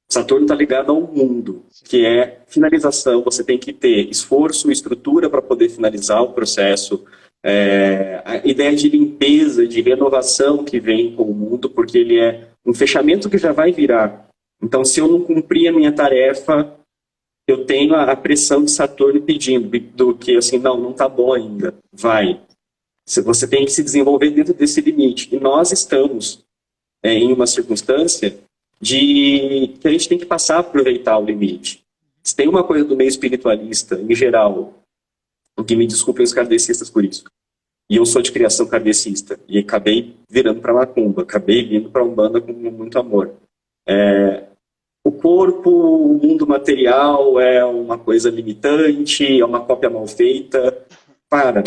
Saturno está ligado ao mundo, que é finalização. Você tem que ter esforço e estrutura para poder finalizar o processo. A ideia de limpeza, de renovação que vem com o mundo, porque ele é um fechamento que já vai virar. Então, se eu não cumprir a minha tarefa, eu tenho a pressão de Saturno pedindo do que assim, não está bom ainda, vai. Você tem que se desenvolver dentro desse limite. E nós estamos em uma circunstância de que a gente tem que passar a aproveitar o limite. Se tem uma coisa do meio espiritualista, em geral, que me desculpem os kardecistas por isso, e eu sou de criação kardecista, e acabei virando para Macumba, acabei vindo para Umbanda com muito amor. O corpo, o mundo material é uma coisa limitante, é uma cópia mal feita. Para.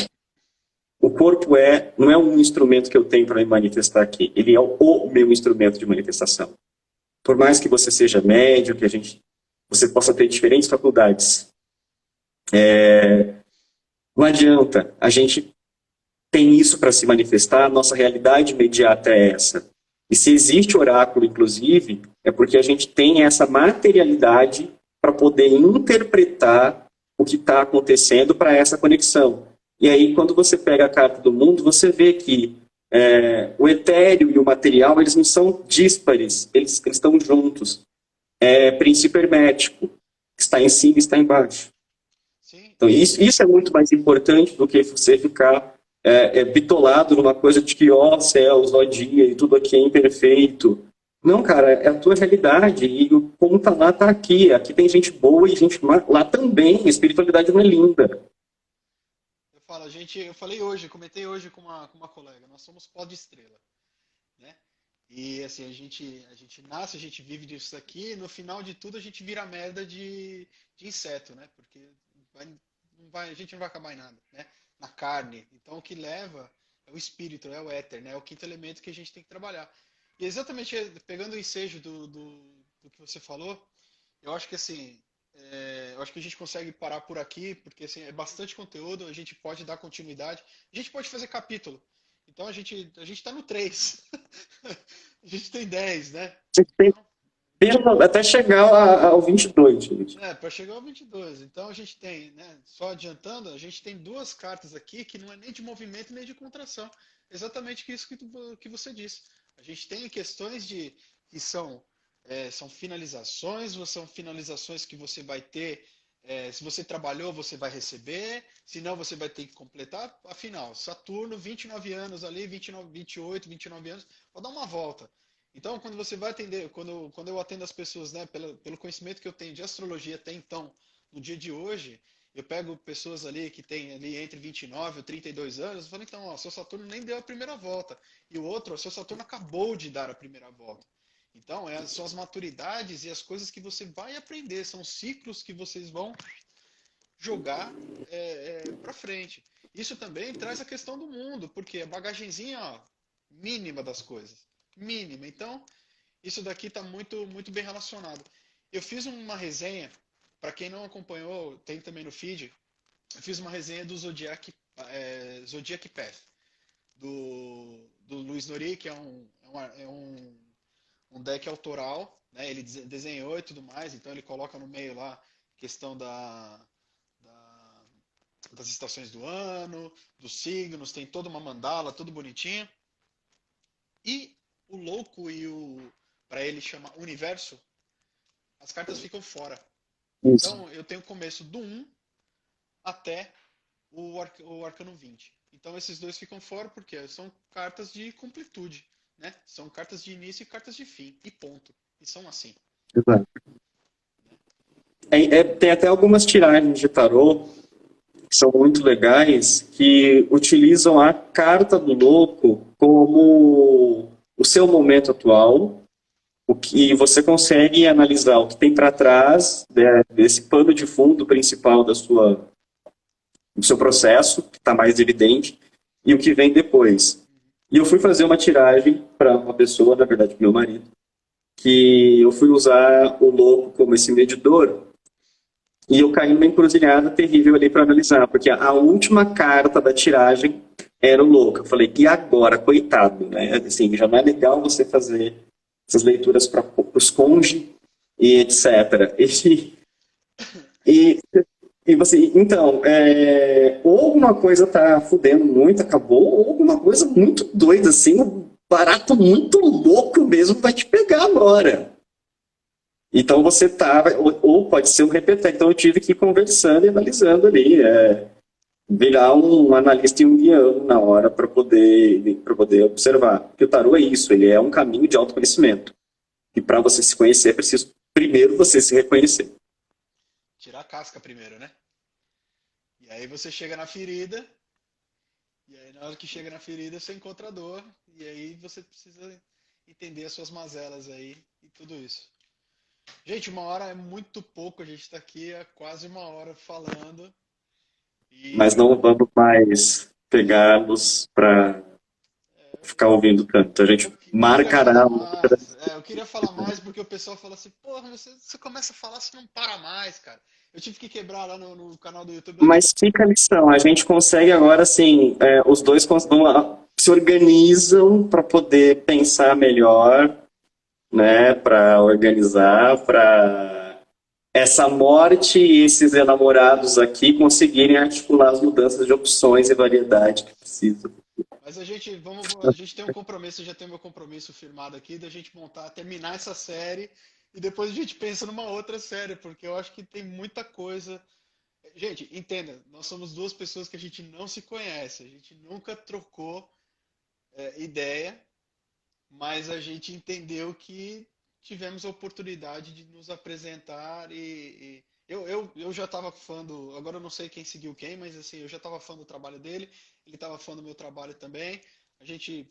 O corpo não é um instrumento que eu tenho para me manifestar aqui, ele é o meu instrumento de manifestação. Por mais que você seja médio, você possa ter diferentes faculdades, não adianta. A gente tem isso para se manifestar, a nossa realidade imediata é essa. E se existe oráculo, inclusive, é porque a gente tem essa materialidade para poder interpretar o que está acontecendo para essa conexão. E aí, quando você pega a carta do mundo, você vê que o etéreo e o material, eles não são díspares, eles estão juntos. É princípio hermético, está em cima e está embaixo. Sim, Então, isso é muito mais importante do que você ficar bitolado numa coisa de que, ó céus, ó dia, e tudo aqui é imperfeito. Não, cara, é a tua realidade, e como tá lá, tá aqui. Aqui tem gente boa e gente má. Lá também, a espiritualidade não é linda. eu falei hoje, comentei hoje com uma colega, nós somos pó de estrela, né? E assim, a gente nasce, a gente vive disso aqui, no final de tudo a gente vira merda de inseto, né? Porque vai, a gente não vai acabar em nada, né? Na carne. Então o que leva é o espírito, é o éter, né? É o quinto elemento que a gente tem que trabalhar. E exatamente pegando o ensejo do que você falou, eu acho que assim, eu acho que a gente consegue parar por aqui, porque assim, é bastante conteúdo, a gente pode dar continuidade, a gente pode fazer capítulo. Então a gente está no 3. A gente tem 10, né? Então, Até chegar ao 22, gente. para chegar ao 22. Então a gente tem, né, só adiantando, a gente tem duas cartas aqui que não é nem de movimento nem de contração. exatamente isso que você disse. A gente tem questões que são finalizações, são finalizações que você vai ter, se você trabalhou, você vai receber, se não, você vai ter que completar. Afinal, Saturno, 29 anos ali, 29, 28, 29 anos, pode dar uma volta. Então, quando você vai atender, quando eu atendo as pessoas, né, pelo conhecimento que eu tenho de astrologia até então, no dia de hoje, eu pego pessoas ali que têm ali entre 29 e 32 anos, e falo, então, ó, seu Saturno nem deu a primeira volta. E o outro, ó, seu Saturno acabou de dar a primeira volta. Então, são as maturidades e as coisas que você vai aprender, são ciclos que vocês vão jogar para frente. Isso também traz a questão do mundo, porque a bagagenzinha ó, mínima das coisas. Mínima. Então, isso daqui está muito, muito bem relacionado. Eu fiz uma resenha, para quem não acompanhou, tem também no feed, eu fiz uma resenha do Zodiac Path, do Luiz Nori, que um deck autoral, né? Ele desenhou e tudo mais, então ele coloca no meio lá questão da, das estações do ano, dos signos, tem toda uma mandala, tudo bonitinho. E o louco e para ele chamar universo, as cartas ficam fora. Isso. Então eu tenho o começo do 1 até o Arcano 20. Então esses dois ficam fora porque são cartas de completude, né? São cartas de início e cartas de fim, e ponto. E são assim. Exato. Tem até algumas tiragens de tarô que são muito legais, que utilizam a carta do louco como o seu momento atual, o que você consegue analisar o que tem para trás, né, desse pano de fundo principal do seu processo, que está mais evidente, e o que vem depois. E eu fui fazer uma tiragem para uma pessoa, na verdade, meu marido, que eu fui usar o louco como esse medidor, e eu caí numa encruzilhada terrível ali para analisar, porque a última carta da tiragem era o louco. Eu falei, e agora, coitado, né? Assim, já não é legal você fazer essas leituras para os cônjuges e etc. E, e você, então, ou alguma coisa tá fudendo muito, acabou, ou alguma coisa muito doida, assim, um barato muito louco mesmo vai te pegar agora. Então você tá, ou pode ser um repetir. Então eu tive que ir conversando e analisando ali, virar um analista junguiano na hora para poder observar. Porque o tarô é isso, ele é um caminho de autoconhecimento. E para você se conhecer, é preciso primeiro você se reconhecer. Tirar a casca primeiro, né? E aí você chega na ferida, e aí na hora que chega na ferida você encontra a dor, e aí você precisa entender as suas mazelas aí e tudo isso. Gente, uma hora é muito pouco, a gente está aqui há quase uma hora falando. Mas E não vamos mais pegar-nos para ficar ouvindo tanto. A eu, gente eu queria marcará falar outra. mais. Eu queria falar mais porque o pessoal fala assim, porra, você começa a falar, você não para mais, cara. Eu tive que quebrar lá no canal do YouTube. Eu não. Mas fica a lição, a gente consegue agora, assim, os dois se organizam para poder pensar melhor, né, para organizar, para essa morte e esses enamorados aqui conseguirem articular as mudanças de opções e variedade que precisam. Mas a gente tem um compromisso, já tem meu compromisso firmado aqui, da gente montar, terminar essa série e depois a gente pensa numa outra série, porque eu acho que tem muita coisa. Gente, entenda, nós somos duas pessoas que a gente não se conhece, a gente nunca trocou ideia, mas a gente entendeu que tivemos a oportunidade de nos apresentar eu já estava fã do. Agora eu não sei quem seguiu quem, mas assim, eu já estava fã do trabalho dele, ele estava fã do meu trabalho também. A gente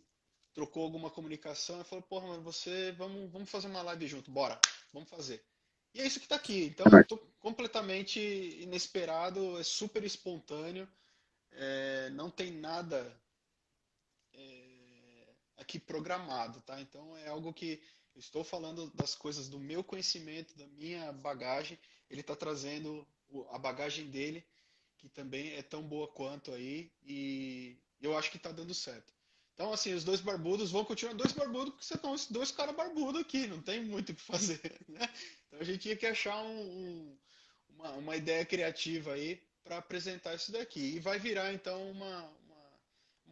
trocou alguma comunicação e falou, porra, mano, vamos fazer uma live junto, bora, vamos fazer. E é isso que está aqui. Então é completamente inesperado, é super espontâneo, não tem nada aqui programado, tá? Então é algo que eu estou falando das coisas do meu conhecimento, da minha bagagem, ele está trazendo a bagagem dele, que também é tão boa quanto aí, e eu acho que está dando certo. Então, assim, os dois barbudos vão continuar dois barbudos, porque você estão dois caras barbudos aqui, não tem muito o que fazer, né? Então a gente tinha que achar uma ideia criativa aí para apresentar isso daqui. E vai virar, então,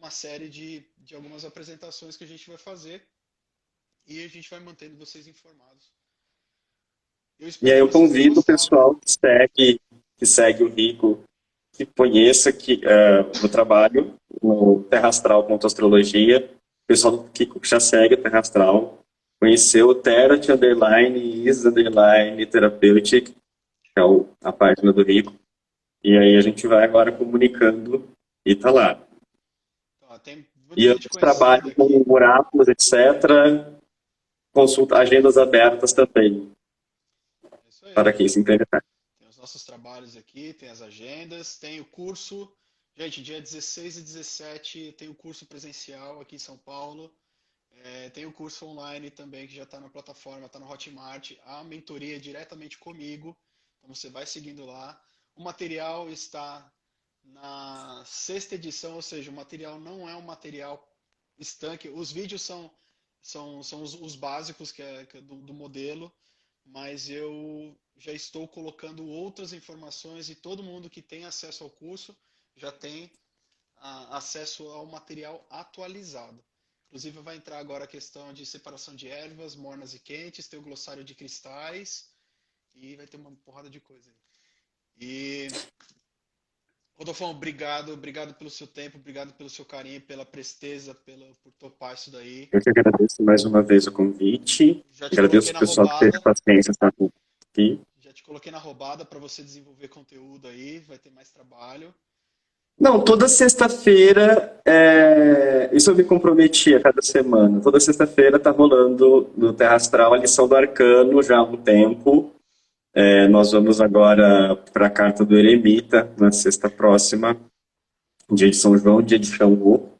uma série de algumas apresentações que a gente vai fazer e a gente vai mantendo vocês informados. Eu E espero aí que eu vocês tenham convido o gostado. pessoal que segue o Rico, que conheça o trabalho no terrastral.astrologia, o pessoal que já segue o Terrastral, conheceu o Terat underline is underline therapeutic, que é a página do Rico, e aí a gente vai agora comunicando e tá lá. Então, tem E muita eu gente conhecendo trabalho com aqui. oráculos, etc., consulta agendas abertas também, É isso aí. para quem se interessar. Tem os nossos trabalhos aqui, tem as agendas, tem o curso. Gente, dia 16 e 17 tem o curso presencial aqui em São Paulo. Tem o curso online também que já está na plataforma, está no Hotmart. A mentoria é diretamente comigo. Então você vai seguindo lá. O material está na sexta edição, ou seja, o material não é um material estanque. Os vídeos são os básicos que é do modelo, mas eu já estou colocando outras informações e todo mundo que tem acesso ao curso já tem acesso ao material atualizado. Inclusive vai entrar agora a questão de separação de ervas, mornas e quentes, tem o glossário de cristais e vai ter uma porrada de coisa aí. E Rodolfão, obrigado pelo seu tempo, obrigado pelo seu carinho, pela presteza, por topar isso daí. Eu que agradeço mais uma vez o convite. Já te Agradeço coloquei o na pessoal que teve roubada, paciência de estar aqui. já te coloquei na roubada para você desenvolver conteúdo aí, vai ter mais trabalho. Não, toda sexta-feira, isso eu me comprometi a cada semana. Toda sexta-feira está rolando no Terra Astral a lição do Arcano já há um tempo. Nós vamos agora para a carta do Eremita, na sexta próxima, dia de São João, dia de Xangô.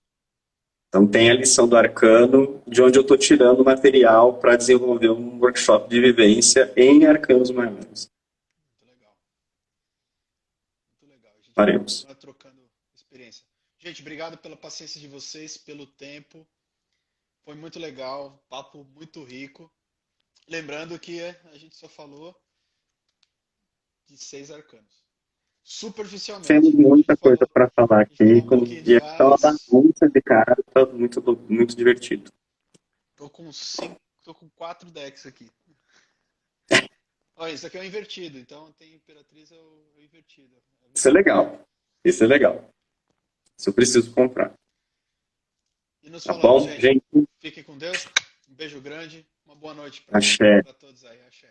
Então tem a lição do Arcano, de onde eu estou tirando material para desenvolver um workshop de vivência em arcanos maiores. Muito legal. Muito legal. A gente vai Faremos. continuar trocando experiência. Gente, obrigado pela paciência de vocês, pelo tempo. Foi muito legal, papo muito rico. Lembrando que a gente só falou de 6 arcanos. Temos Superficialmente. muita coisa para falar A gente aqui falou um pouquinho e de é só uma Ares. bagunça de cara, tá muito, muito divertido. Tô com 4 decks aqui. Olha, isso aqui é o invertido, então tem Imperatriz é o invertido. É Isso é legal. legal. Isso é legal. Isso eu preciso comprar. E nos Tá falamos, bom, gente. gente? Fiquem com Deus. Um beijo grande. Uma boa noite Axé. para todos aí. Axé.